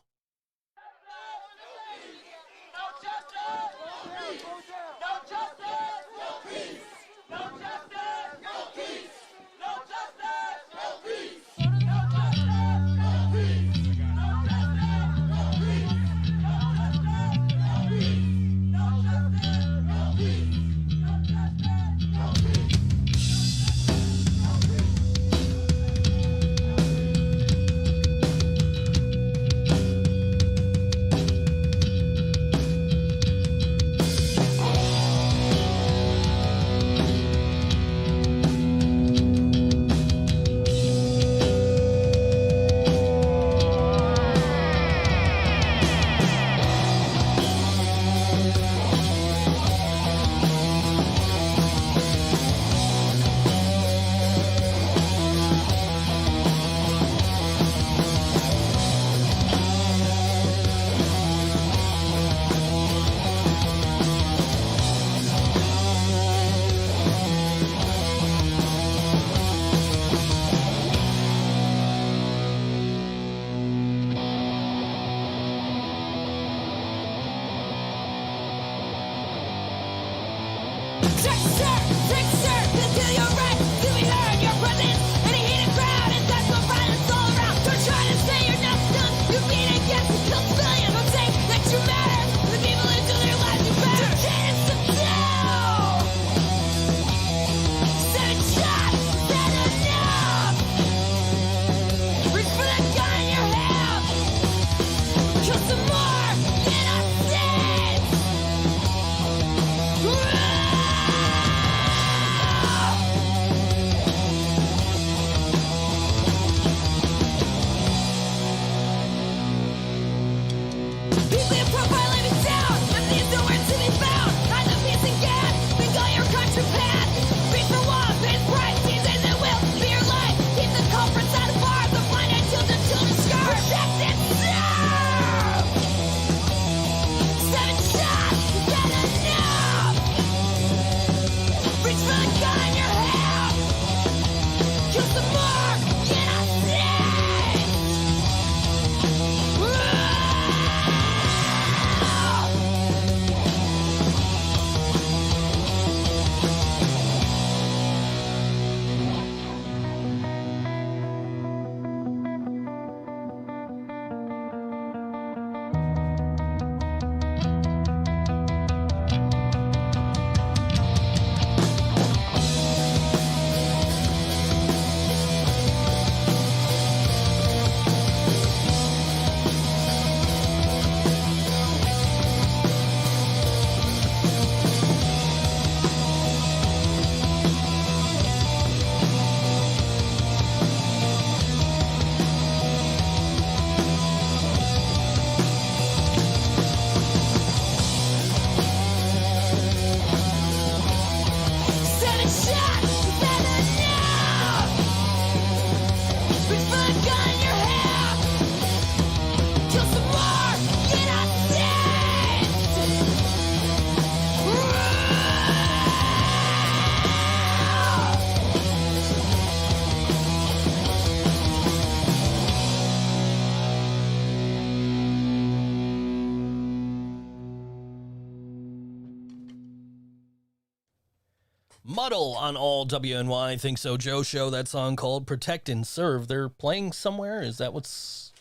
Muddle on all WNY Think So Joe show. That song called Protect and Serve. They're playing somewhere? Is that what's...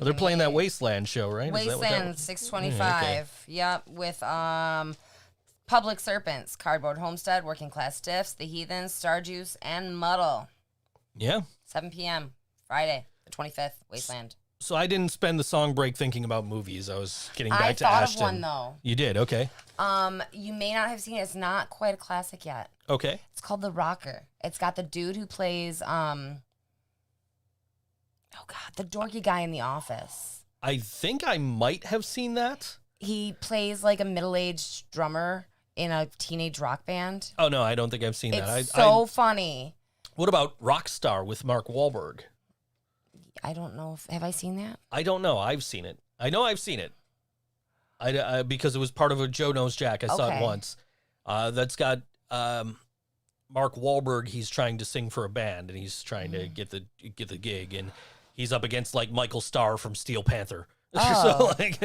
They're playing that Wasteland show, right? Wasteland 625. Okay. Yep, with Public Serpents, Cardboard Homestead, Working Class Stiffs, The Heathens, Starjuice, and Muddle. Yeah. 7 p.m. Friday, the 25th, Wasteland. So I didn't spend the song break thinking about movies. I was getting back to I thought Ashton. of one, though. You did? Okay. You may not have seen it. It's not quite a classic yet. Okay. It's called The Rocker. It's got the dude who plays, the dorky guy in The Office. I think I might have seen that. He plays like a middle-aged drummer in a teenage rock band. Oh, no, I don't think I've seen that. It's so funny. What about Rockstar with Mark Wahlberg? I don't know. Have I seen that? I don't know. I've seen it. I know I've seen it. Because it was part of a Joe Knows Jack. I saw it once. That's got Mark Wahlberg. He's trying to sing for a band, and he's trying to get the gig, and he's up against like Michael Starr from Steel Panther. Oh. So, like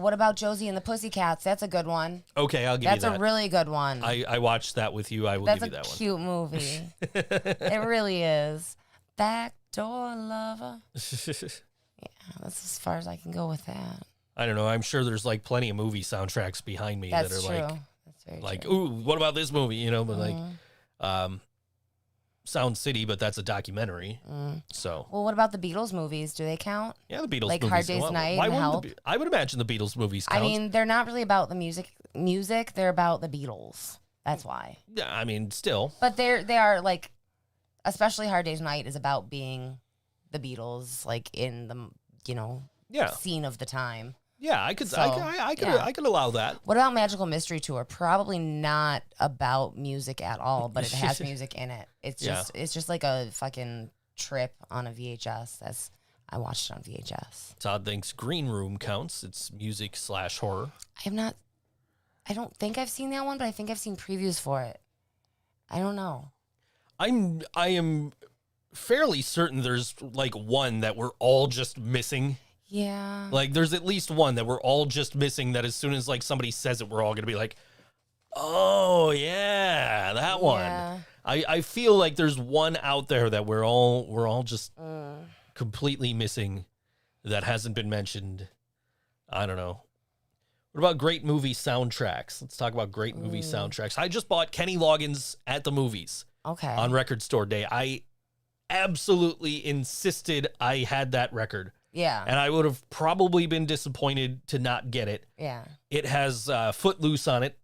What about Josie and the Pussycats? That's a good one. Okay, I'll give you that. That's a really good one. I watched that with you. I will give you that That's one. a cute movie. It really is. Backdoor Lover. Yeah, that's as far as I can go with that. I don't know. I'm sure there's like plenty of movie soundtracks behind me That's that are true. like, That's very like, true. ooh, what about this movie? You know, but like, Sound City, but that's a documentary. So, Well, what about the Beatles movies? Do they count? yeah, the Beatles Like movies. Hard Day's Night and wouldn't Help? I would imagine the Beatles movies count. I mean, they're not really about the music. They're about the Beatles. That's why. Yeah, I mean, still. But they are like, especially Hard Day's Night is about being the Beatles, like in the Yeah. scene of the time. Yeah, I could yeah. I could allow that. What about Magical Mystery Tour? Probably not about music at all, but it has music in it. It's just like a fucking trip on a VHS. I watched it on VHS. Todd thinks Green Room counts. It's music / horror. I don't think I've seen that one, but I think I've seen previews for it. I don't know. I am fairly certain there's like one that we're all just missing. Yeah. Like there's at least one that we're all just missing that as soon as like somebody says it, we're all gonna be like, oh yeah, that one. Yeah. I feel like there's one out there that we're all just completely missing that hasn't been mentioned. I don't know. What about great movie soundtracks? Let's talk about great movie soundtracks. I just bought Kenny Loggins at the movies Okay. on Record Store Day. I absolutely insisted I had that record. Yeah. And I would have probably been disappointed to not get it. Yeah. It has Footloose on it.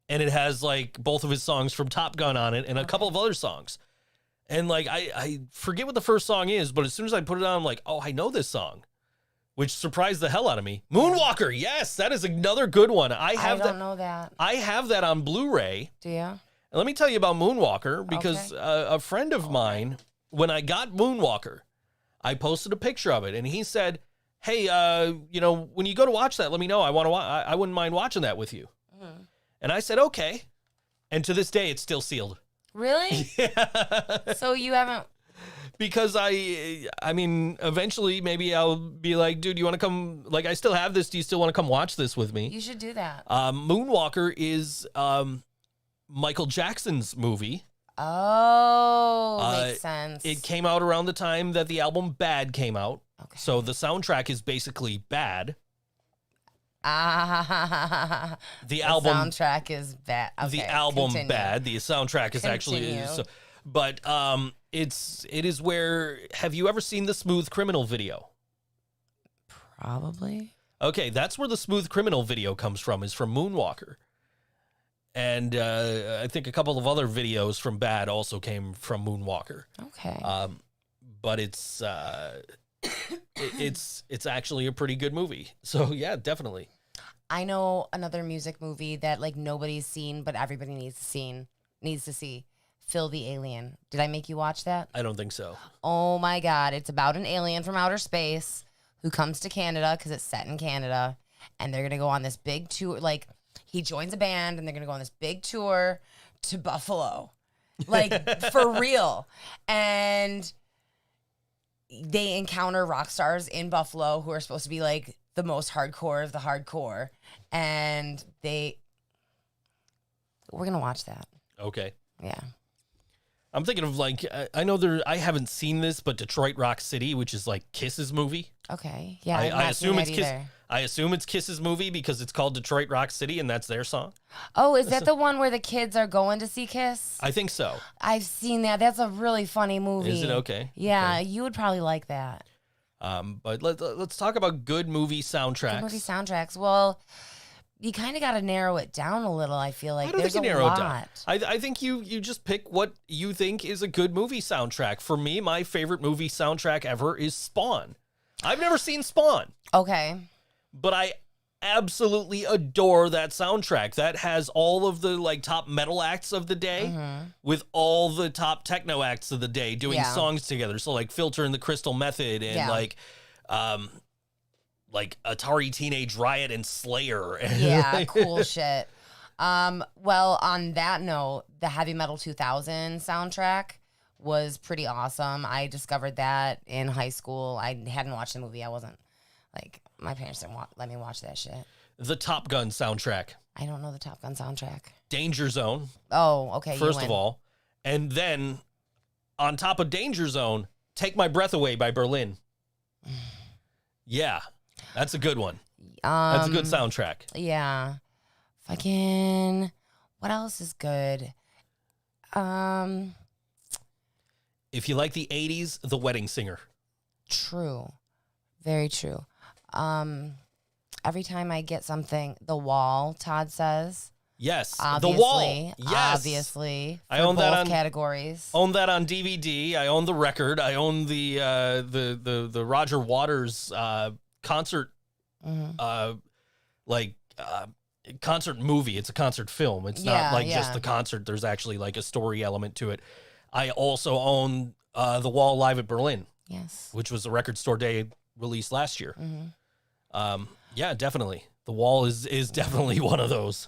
And it has like both of his songs from Top Gun on it and a couple of other songs. And like, I forget what the first song is, but as soon as I put it on, I'm like, oh, I know this song, which surprised the hell out of me. Moonwalker. Yes, that is another good one. I don't know that. I have that on Blu-ray. Do you? And let me tell you about Moonwalker because a friend of mine, when I got Moonwalker, I posted a picture of it and he said, hey, when you go to watch that, let me know. I wouldn't mind watching that with you. Mm-hmm. And I said, okay. And to this day, it's still sealed. Really? Yeah. So you haven't... Because I mean, eventually maybe I'll be like, dude, you want to come? Like, I still have this. Do you still want to come watch this with me? You should do that. Moonwalker is Michael Jackson's movie. Oh, makes sense. It came out around the time that the album Bad came out. Okay. So the soundtrack is basically Bad. The album soundtrack is bad. Okay, the album continue. Bad. The soundtrack is actually Continue. but it is where, have you ever seen the Smooth Criminal video? Probably. Okay, that's where the Smooth Criminal video comes from, is from Moonwalker. And I think a couple of other videos from Bad also came from Moonwalker. Okay. But it's actually a pretty good movie. So yeah, definitely. I know another music movie that like nobody's seen, but everybody needs to see. Phil the Alien. Did I make you watch that? I don't think so. Oh my God. It's about an alien from outer space who comes to Canada because it's set in Canada. And they're going to go on this big tour. Like, he joins a band and they're going to go on this big tour to Buffalo. Like, for real. And they encounter rock stars in Buffalo who are supposed to be like the most hardcore of the hardcore, and we're gonna watch that. Okay. Yeah. I'm thinking of like I know I haven't seen this, but Detroit Rock City, which is like Kiss's movie. Okay. Yeah. I assume it's Kiss. either. I assume it's Kiss's movie because it's called Detroit Rock City, and that's their song. Oh, is that the one where the kids are going to see Kiss? I think so. I've seen that. That's a really funny movie. Is it okay? Yeah, Okay. you would probably like that. But let's talk about good movie soundtracks. Good movie soundtracks. Well, you kind of got to narrow it down a little. I feel like I don't there's think you a narrow lot. it down. I think you just pick what you think is a good movie soundtrack. For me, my favorite movie soundtrack ever is Spawn. I've never seen Spawn, Okay. but I absolutely adore that soundtrack. That has all of the like top metal acts of the day with all the top techno acts of the day doing Yeah. songs together. So like Filter and the Crystal Method and Yeah. like Atari Teenage Riot and Slayer. Yeah, cool shit. Well, on that note, the Heavy Metal 2000 soundtrack was pretty awesome. I discovered that in high school. I hadn't watched the movie. I wasn't like, my parents didn't let me watch that shit. The Top Gun soundtrack. I don't know the Top Gun soundtrack. Danger Zone, Oh, okay. you first win. of all. And then on top of Danger Zone, Take My Breath Away by Berlin. Yeah, that's a good one. That's a good soundtrack. Yeah. Fucking, what else is good? If you like the 80s, The Wedding Singer. True. Very true. Every time I get something, The Wall, Todd says. Yes, Obviously. The Wall. Yes. Obviously. I for own that both on- categories. Own that on DVD. I own the record. I own the Roger Waters concert concert movie. It's a concert film. It's not like just yeah. the concert. There's actually like a story element to it. I also own The Wall Live at Berlin, Yes. which was a Record Store Day release last year. Mm-hmm. Yeah, definitely. The Wall is definitely one of those.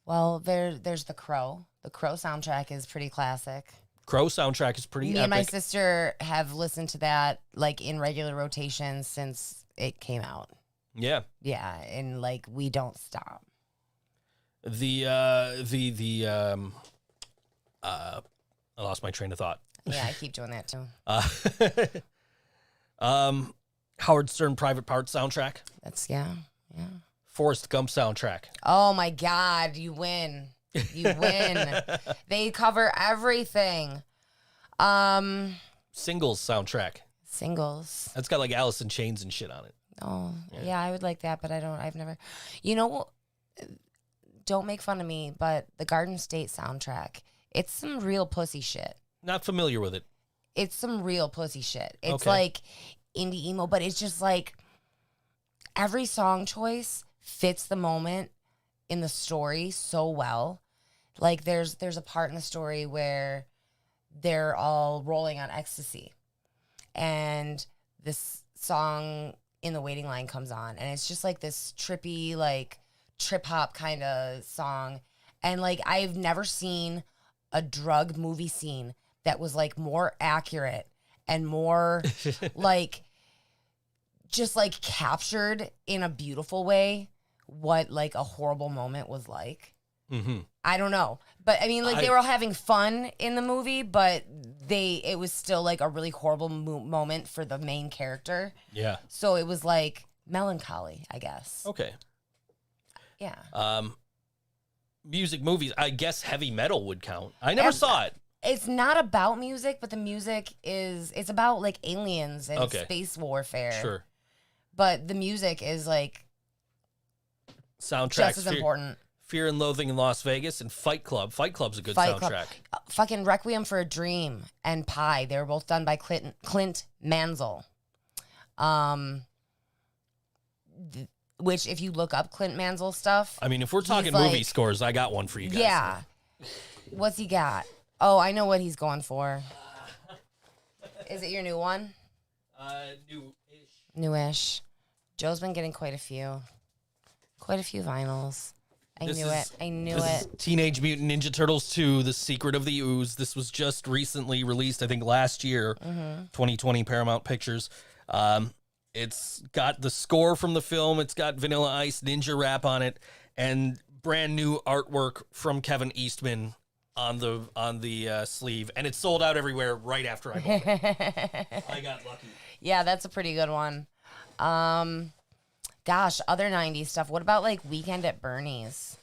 Well, there's The Crow. The Crow soundtrack is pretty classic. Crow soundtrack is pretty Me and my epic. sister have listened to that like in regular rotation since it came out. Yeah. Yeah, and like we don't stop. I lost my train of thought. Yeah, I keep doing that too. Howard Stern Private Parts soundtrack. That's yeah. Forrest Gump soundtrack. Oh my God, you win. You win. They cover everything. Singles soundtrack. Singles. That's got like Alice in Chains and shit on it. Oh, yeah, I would like that, but I've never, you know, don't make fun of me, but the Garden State soundtrack, it's some real pussy shit. Not familiar with it. It's some real pussy shit. It's Okay. like indie emo, but it's just like every song choice fits the moment in the story so well. Like there's a part in the story where they're all rolling on ecstasy and this song In the Waiting Line comes on and it's just like this trippy, like trip hop kind of song. And like I've never seen a drug movie scene that was like more accurate and more like just like captured in a beautiful way what like a horrible moment was like. Mm-hmm. I don't know. But I mean, like they were all having fun in the movie, but it was still like a really horrible moment for the main character. Yeah. So it was like melancholy, I guess. Okay. Yeah. Music movies. I guess heavy metal would count. I never saw it. It's not about music, but the music it's about like aliens and Okay. space warfare. Sure. But the music is like Soundtracks. just as important. Fear and Loathing in Las Vegas and Fight Club. Fight Club's a good Fight Club. soundtrack. Fucking Requiem for a Dream and Pie. They were both done by Clint Mansell. Which, if you look up Clint Mansell stuff, I mean, if we're talking like- movie scores, I got one for you guys. yeah. What's he got? Oh, I know what he's going for. Is it your new one? New-ish. Newish. Joe's been getting quite a few vinyls. I This knew is- it. I knew This it. is Teenage Mutant Ninja Turtles 2, The Secret of the Ooze. This was just recently released, I think last year, Mm-hmm. 2020 Paramount Pictures. It's got the score from the film. It's got Vanilla Ice Ninja Rap on it, and brand new artwork from Kevin Eastman on the sleeve. And it's sold out everywhere right after I bought it. I got lucky. Yeah, that's a pretty good one. Gosh, other 90s stuff. What about like Weekend at Bernie's?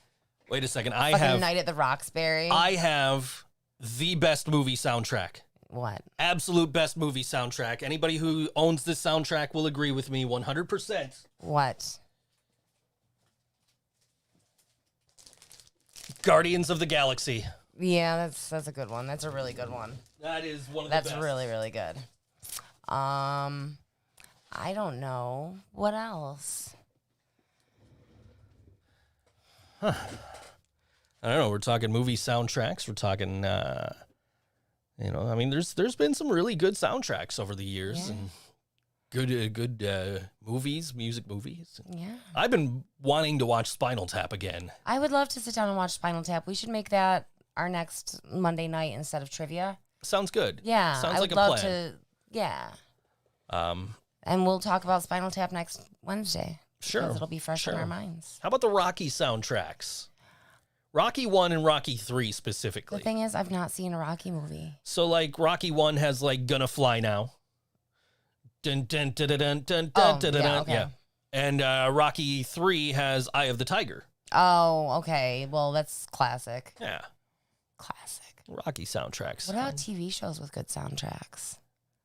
Wait a second. Fucking Night at the Roxbury. I have the best movie soundtrack. What? Absolute best movie soundtrack. Anybody who owns this soundtrack will agree with me 100%. What? Guardians of the Galaxy. Yeah, that's a good one. That's a really good one. That is one of the best. That's really, really good. I don't know. What else? I don't know. We're talking movie soundtracks. We're talking, I mean, there's been some really good soundtracks over the years, and good movies, music movies. Yeah. I've been wanting to watch Spinal Tap again. I would love to sit down and watch Spinal Tap. We should make that our next Monday night instead of trivia. Sounds good. Yeah. Sounds I like would a love plan. to. Yeah. And we'll talk about Spinal Tap next Wednesday. Sure. Because it'll be fresh in Sure. our minds. How about the Rocky soundtracks? Rocky 1 and Rocky 3 specifically. The thing is, I've not seen a Rocky movie. So, like, Rocky 1 has, like, Gonna Fly Now. Dun, dun, dun, dun, dun, dun, Oh, dun, dun, yeah, dun. okay. Yeah. And Rocky 3 has Eye of the Tiger. Oh, okay. Well, that's classic. Yeah. Classic. Rocky soundtracks. What about TV shows with good soundtracks?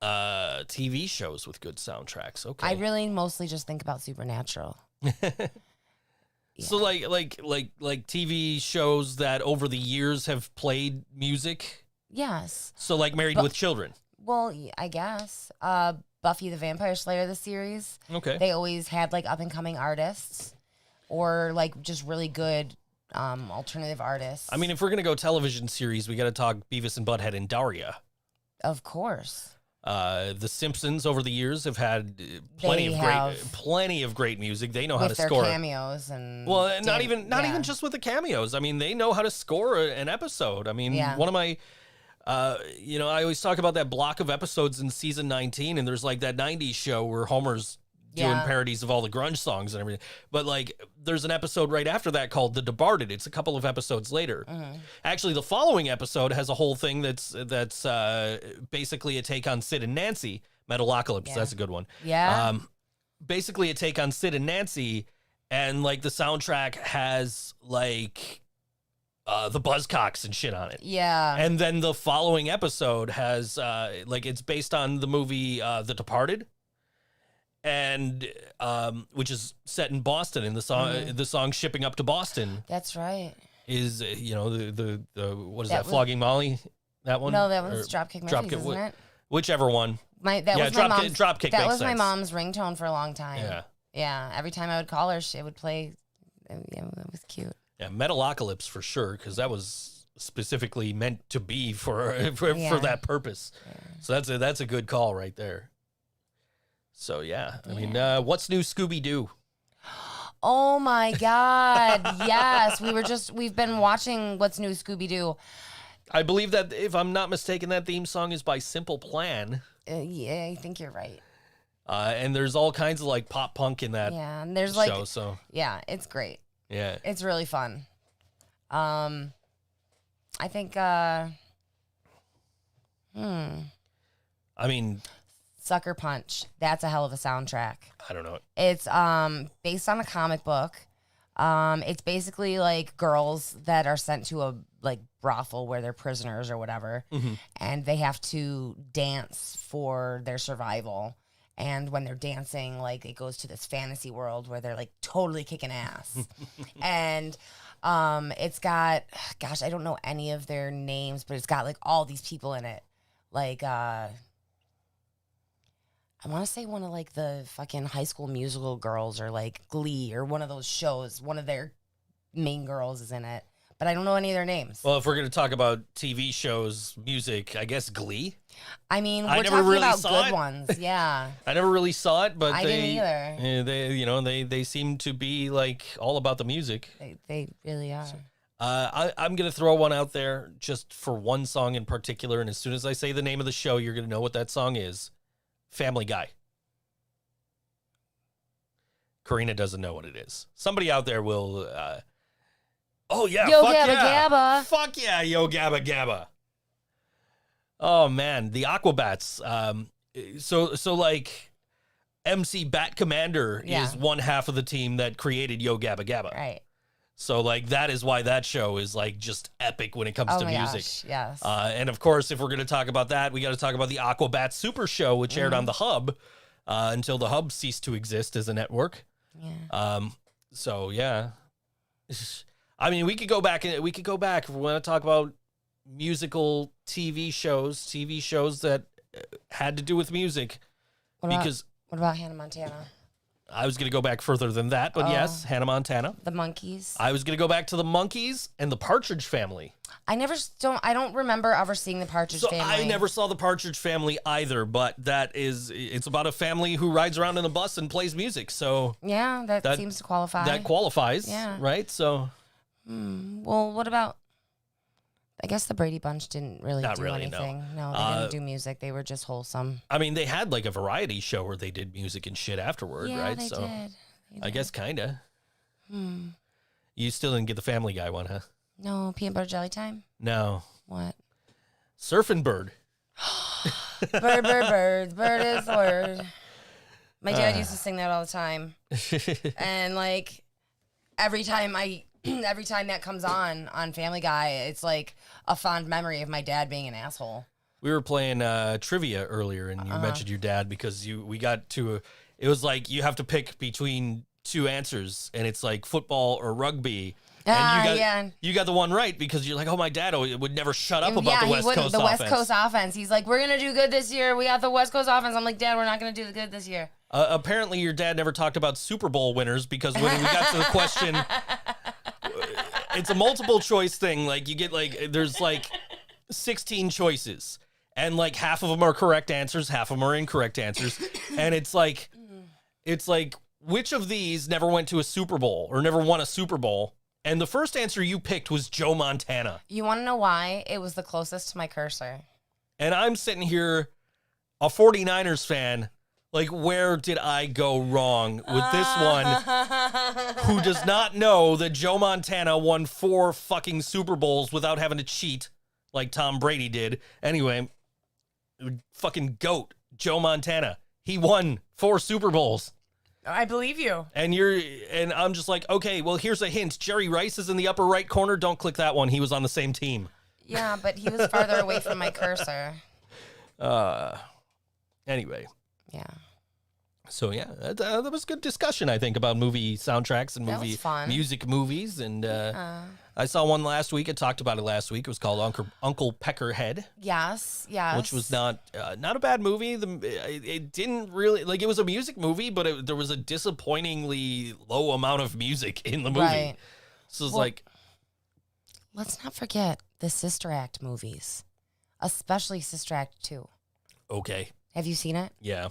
TV shows with good soundtracks. Okay. I really mostly just think about Supernatural. So like TV shows that over the years have played music. Yes. So like Married with Children. Well, I guess. Buffy the Vampire Slayer, the series. Okay. They always had like up and coming artists or like just really good alternative artists. I mean, if we're gonna go television series, we got to talk Beavis and Butthead and Daria. Of course. The Simpsons over the years have had plenty of great music. They know how to With their score cameos and not even just with the cameos. I mean, they know how to score an episode. I mean, Yeah. one of my I always talk about that block of episodes in season 19, and there's like that 90s show where Homer's doing Yeah. parodies of all the grunge songs and everything. But like, there's an episode right after that called The Departed. It's a couple of episodes later. Mm-hmm. Actually, the following episode has a whole thing that's basically a take on Sid and Nancy. Metalocalypse, Yeah. that's a good one. Yeah. Basically a take on Sid and Nancy, and like the soundtrack has like the Buzzcocks and shit on it. Yeah. And then the following episode has like it's based on the movie The Departed, and which is set in Boston. And the song "Shipping Up to Boston" That's right. is the what is That that, was- Flogging Molly? That one? No, that was Or Dropkick Murphys, isn't it? Whichever one. That Yeah, was my mom's. Dropkick That makes was my sense. mom's ringtone for a long time. Yeah. Yeah. Every time I would call her, it would play. Yeah, it was cute. Yeah, Metalocalypse for sure, because that was specifically meant to be for Yeah. that purpose. So that's a good call right there. So yeah, I mean, what's new, Scooby Doo? Oh my God! Yes, we've been watching What's New Scooby Doo. I believe that if I'm not mistaken, that theme song is by Simple Plan, Yeah, I think you're right. and there's all kinds of like pop punk in that Yeah, and there's show. like, So yeah, it's great. yeah, It's really fun. I think. I mean, Sucker Punch. That's a hell of a soundtrack. I don't know. It's based on a comic book. It's basically like girls that are sent to a like brothel where they're prisoners or whatever, and they have to dance for their survival. And when they're dancing, like it goes to this fantasy world where they're like totally kicking ass. And it's got, gosh, I don't know any of their names, but it's got like all these people in it. Like I want to say one of like the fucking High School Musical girls or like Glee or one of those shows. One of their main girls is in it, but I don't know any of their names. Well, if we're gonna talk about TV shows, music, I guess Glee. I mean, I we're never talking really about saw good it. ones. Yeah. I never really saw it, but I didn't either. They seem to be like all about the music. They really are. I'm going to throw one out there just for one song in particular. And as soon as I say the name of the show, you're going to know what that song is. Family Guy. Karina doesn't know what it is. Somebody out there will. Oh yeah, Yo fuck Gabba yeah, Gabba. fuck yeah, yo Gabba Gabba. Oh man, the Aquabats. So like, MC Bat Commander Yeah. is one half of the team that created Yo Gabba Gabba. Right. So like that is why that show is like just epic when it comes Oh to my music. gosh. Yes. And of course, if we're going to talk about that, we got to talk about the Aquabat Super Show, which aired on the Hub until the Hub ceased to exist as a network. yeah. So yeah, I mean, we could go back and we could go back if we want to talk about musical TV shows that had to do with music. What about, Because what about Hannah Montana? I was going to go back further than that, but yes, Hannah Montana. The Monkeys. I was going to go back to the Monkeys and the Partridge Family. I don't remember ever seeing the Partridge So Family. I never saw the Partridge Family either, but it's about a family who rides around in a bus and plays music. So Yeah, that That- seems to qualify. that qualifies, Yeah. right? So Well, what about? I guess the Brady Bunch didn't really Not do really, no. anything. No, they didn't do music. They were just wholesome. I mean, they had like a variety show where they did music and shit afterward, Yeah, right? they So did. They I did. guess kinda. You still didn't get the Family Guy one, huh? No, peanut butter jelly time. No. What? Surfing Bird. Bird is the word. My dad used to sing that all the time, and like every time that comes on Family Guy, it's like a fond memory of my dad being an asshole. We were playing trivia earlier, and you mentioned your dad because we got to it was like you have to pick between two answers, and it's like football or rugby. And you got the one right because you're like, oh, my dad would never shut up about the West Coast the offense. West Coast offense. He's like, we're gonna do good this year. We got the West Coast offense. I'm like, Dad, we're not gonna do good this year. Apparently, your dad never talked about Super Bowl winners because when we got to the question, it's a multiple choice thing. Like you get there's like 16 choices, and like half of them are correct answers, half of them are incorrect answers, and it's like which of these never went to a Super Bowl or never won a Super Bowl? And the first answer you picked was Joe Montana. You want to know why? It was the closest to my cursor. And I'm sitting here, a 49ers fan, like, where did I go wrong with this one who does not know that Joe Montana won 4 fucking Super Bowls without having to cheat like Tom Brady did? Anyway, fucking GOAT, Joe Montana. He won 4 Super Bowls. I believe you. And I'm just like, okay, well, here's a hint. Jerry Rice is in the upper right corner. Don't click that one. He was on the same team. Yeah, but he was farther away from my cursor. Anyway. Yeah. So, yeah, that was good discussion, I think, about movie soundtracks and That was movie fun. music movies. And I saw one last week. I talked about it last week. It was called Uncle Peckerhead. Yes. Which was not a bad movie. It didn't really it was a music movie, but there was a disappointingly low amount of music in the movie. Right. So it's Well, let's not forget the Sister Act movies, especially Sister Act 2. okay, Have you seen it? yeah,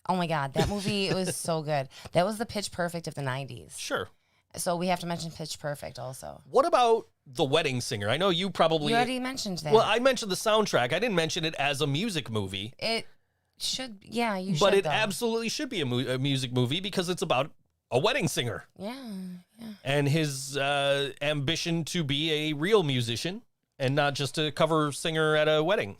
Oh my God, that movie was so good. That was the Pitch Perfect of the 90s. sure. So we have to mention Pitch Perfect also. What about The Wedding Singer? I know you probably. You already mentioned that. Well, I mentioned the soundtrack. I didn't mention it as a music movie. It should, yeah, you should. But it though. absolutely should be a music movie because it's about a wedding singer Yeah. and his ambition to be a real musician and not just a cover singer at a wedding.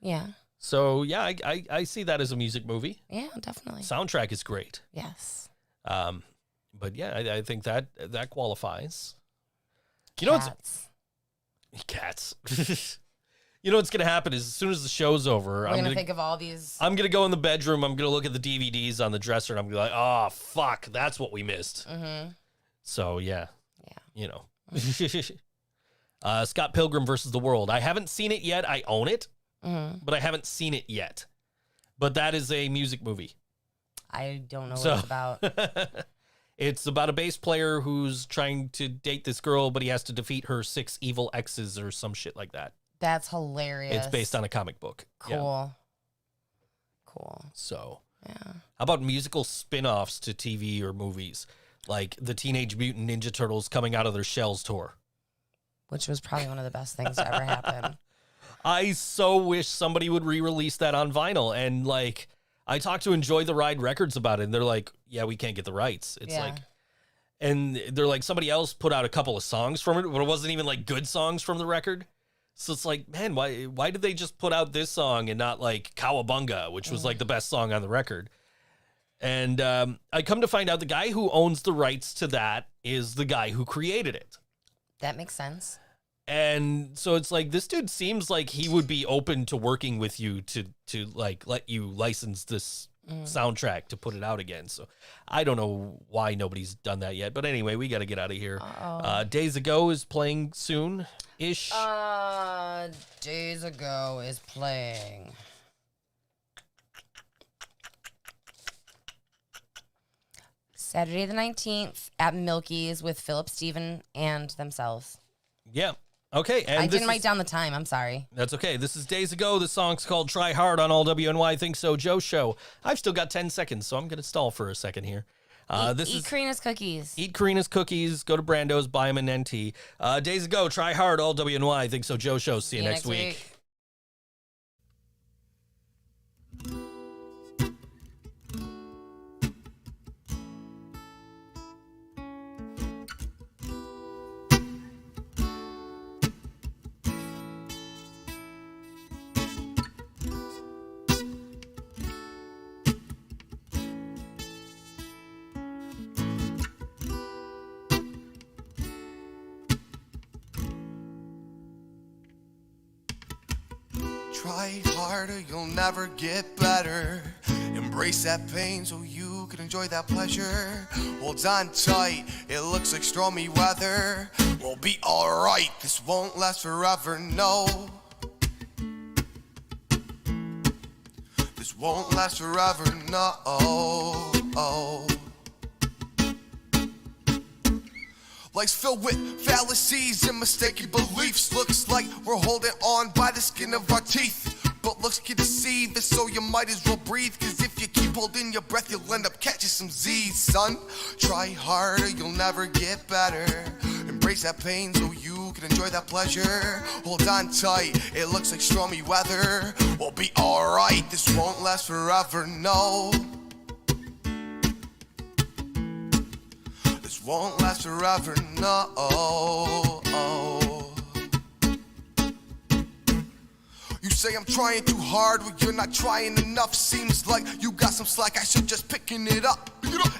Yeah. So, yeah, I see that as a music movie. Yeah, definitely. Soundtrack is great. Yes. But, yeah, I think that qualifies. You know what's... Cats. Cats. You know what's going to happen is as soon as the show's over, We're I'm going going to think of all these. I'm going to go in the bedroom. I'm going to look at the DVDs on the dresser, and I'm going to be like, oh, fuck, that's what we missed. Mm-hmm. So, yeah. Yeah. You know. Scott Pilgrim versus the World. I haven't seen it yet. I own it, but I haven't seen it yet. But that is a music movie. I don't know what So- it's about. It's about a bass player who's trying to date this girl, but he has to defeat her 6 evil exes or some shit like that. That's hilarious. It's based on a comic book. Cool. Yeah. Cool. So, Yeah. how about musical spin-offs to TV or movies? Like the Teenage Mutant Ninja Turtles coming out of their shells tour. Which was probably one of the best things to ever happen. I so wish somebody would re-release that on vinyl. And like, I talked to Enjoy the Ride Records about it, and they're like, yeah, we can't get the rights. It's Yeah. like, and they're like, somebody else put out a couple of songs from it, but it wasn't even like good songs from the record. So it's like, man, why did they just put out this song and not like Cowabunga, which was like the best song on the record? And I come to find out the guy who owns the rights to that is the guy who created it. That makes sense. And so it's like, this dude seems like he would be open to working with you to like let you license this soundtrack to put it out again. So I don't know why nobody's done that yet. But anyway, we got to get out of here. Days Ago is playing soon-ish. Days Ago is playing. Saturday the 19th at Milky's with Philip Steven and themselves. Yeah. Okay. And I didn't write down the time. I'm sorry. That's okay. This is Days Ago. The song's called Try Hard on all WNY Think So Joe Show. I've still got 10 seconds, so I'm going to stall for a second here. Eat Karina's cookies. Eat Karina's cookies. Go to Brando's, buy them an NT. Days Ago, Try Hard, all WNY Think So Joe Show. See you next week. Try harder, you'll never get better. Embrace that pain so you can enjoy that pleasure. Hold on tight, it looks like stormy weather. We'll be alright, this won't last forever, no. This won't last forever, no. Life's filled with fallacies and mistaken beliefs. Looks like we're holding on by the skin of our teeth, but looks can deceive, and so you might as well breathe. Cause if you keep holding your breath, you'll end up catching some Z's, son. Try harder, you'll never get better. Embrace that pain so you can enjoy that pleasure. Hold on tight, it looks like stormy weather. We'll be alright, this won't last forever, no. Won't last forever, no. You say I'm trying too hard when you're not trying enough. Seems like you got some slack, I should just picking it up.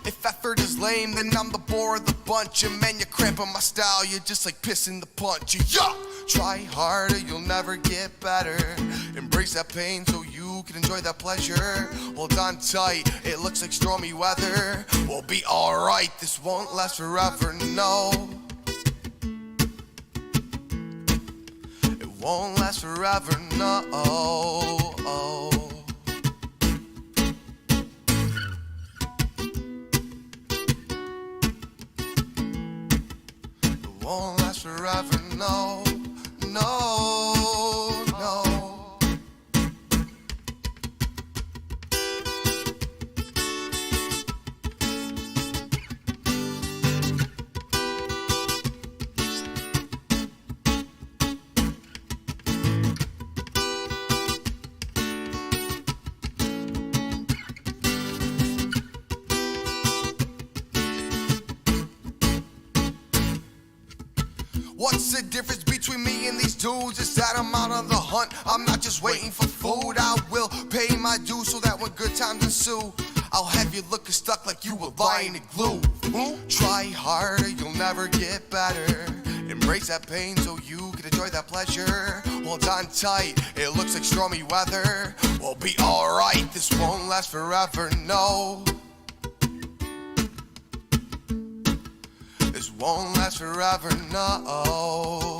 If effort is lame, then I'm the bore of the bunch. And man, you're cramping my style, you're just like pissing the punch. Yeah. Try harder, you'll never get better. Embrace that pain so you can enjoy that pleasure. Hold on tight, it looks like stormy weather. We'll be alright, this won't last forever, no. It won't last forever, no. It won't last forever, no. No, no. What's the difference between me and these dudes? Is that I'm out on the hunt, I'm not just waiting for food. I will pay my dues so that when good times ensue, I'll have you looking stuck like you were lying in glue. Try harder, you'll never get better. Embrace that pain so you can enjoy that pleasure. Hold on tight, it looks like stormy weather. We'll be alright, this won't last forever, no. This won't last forever, no.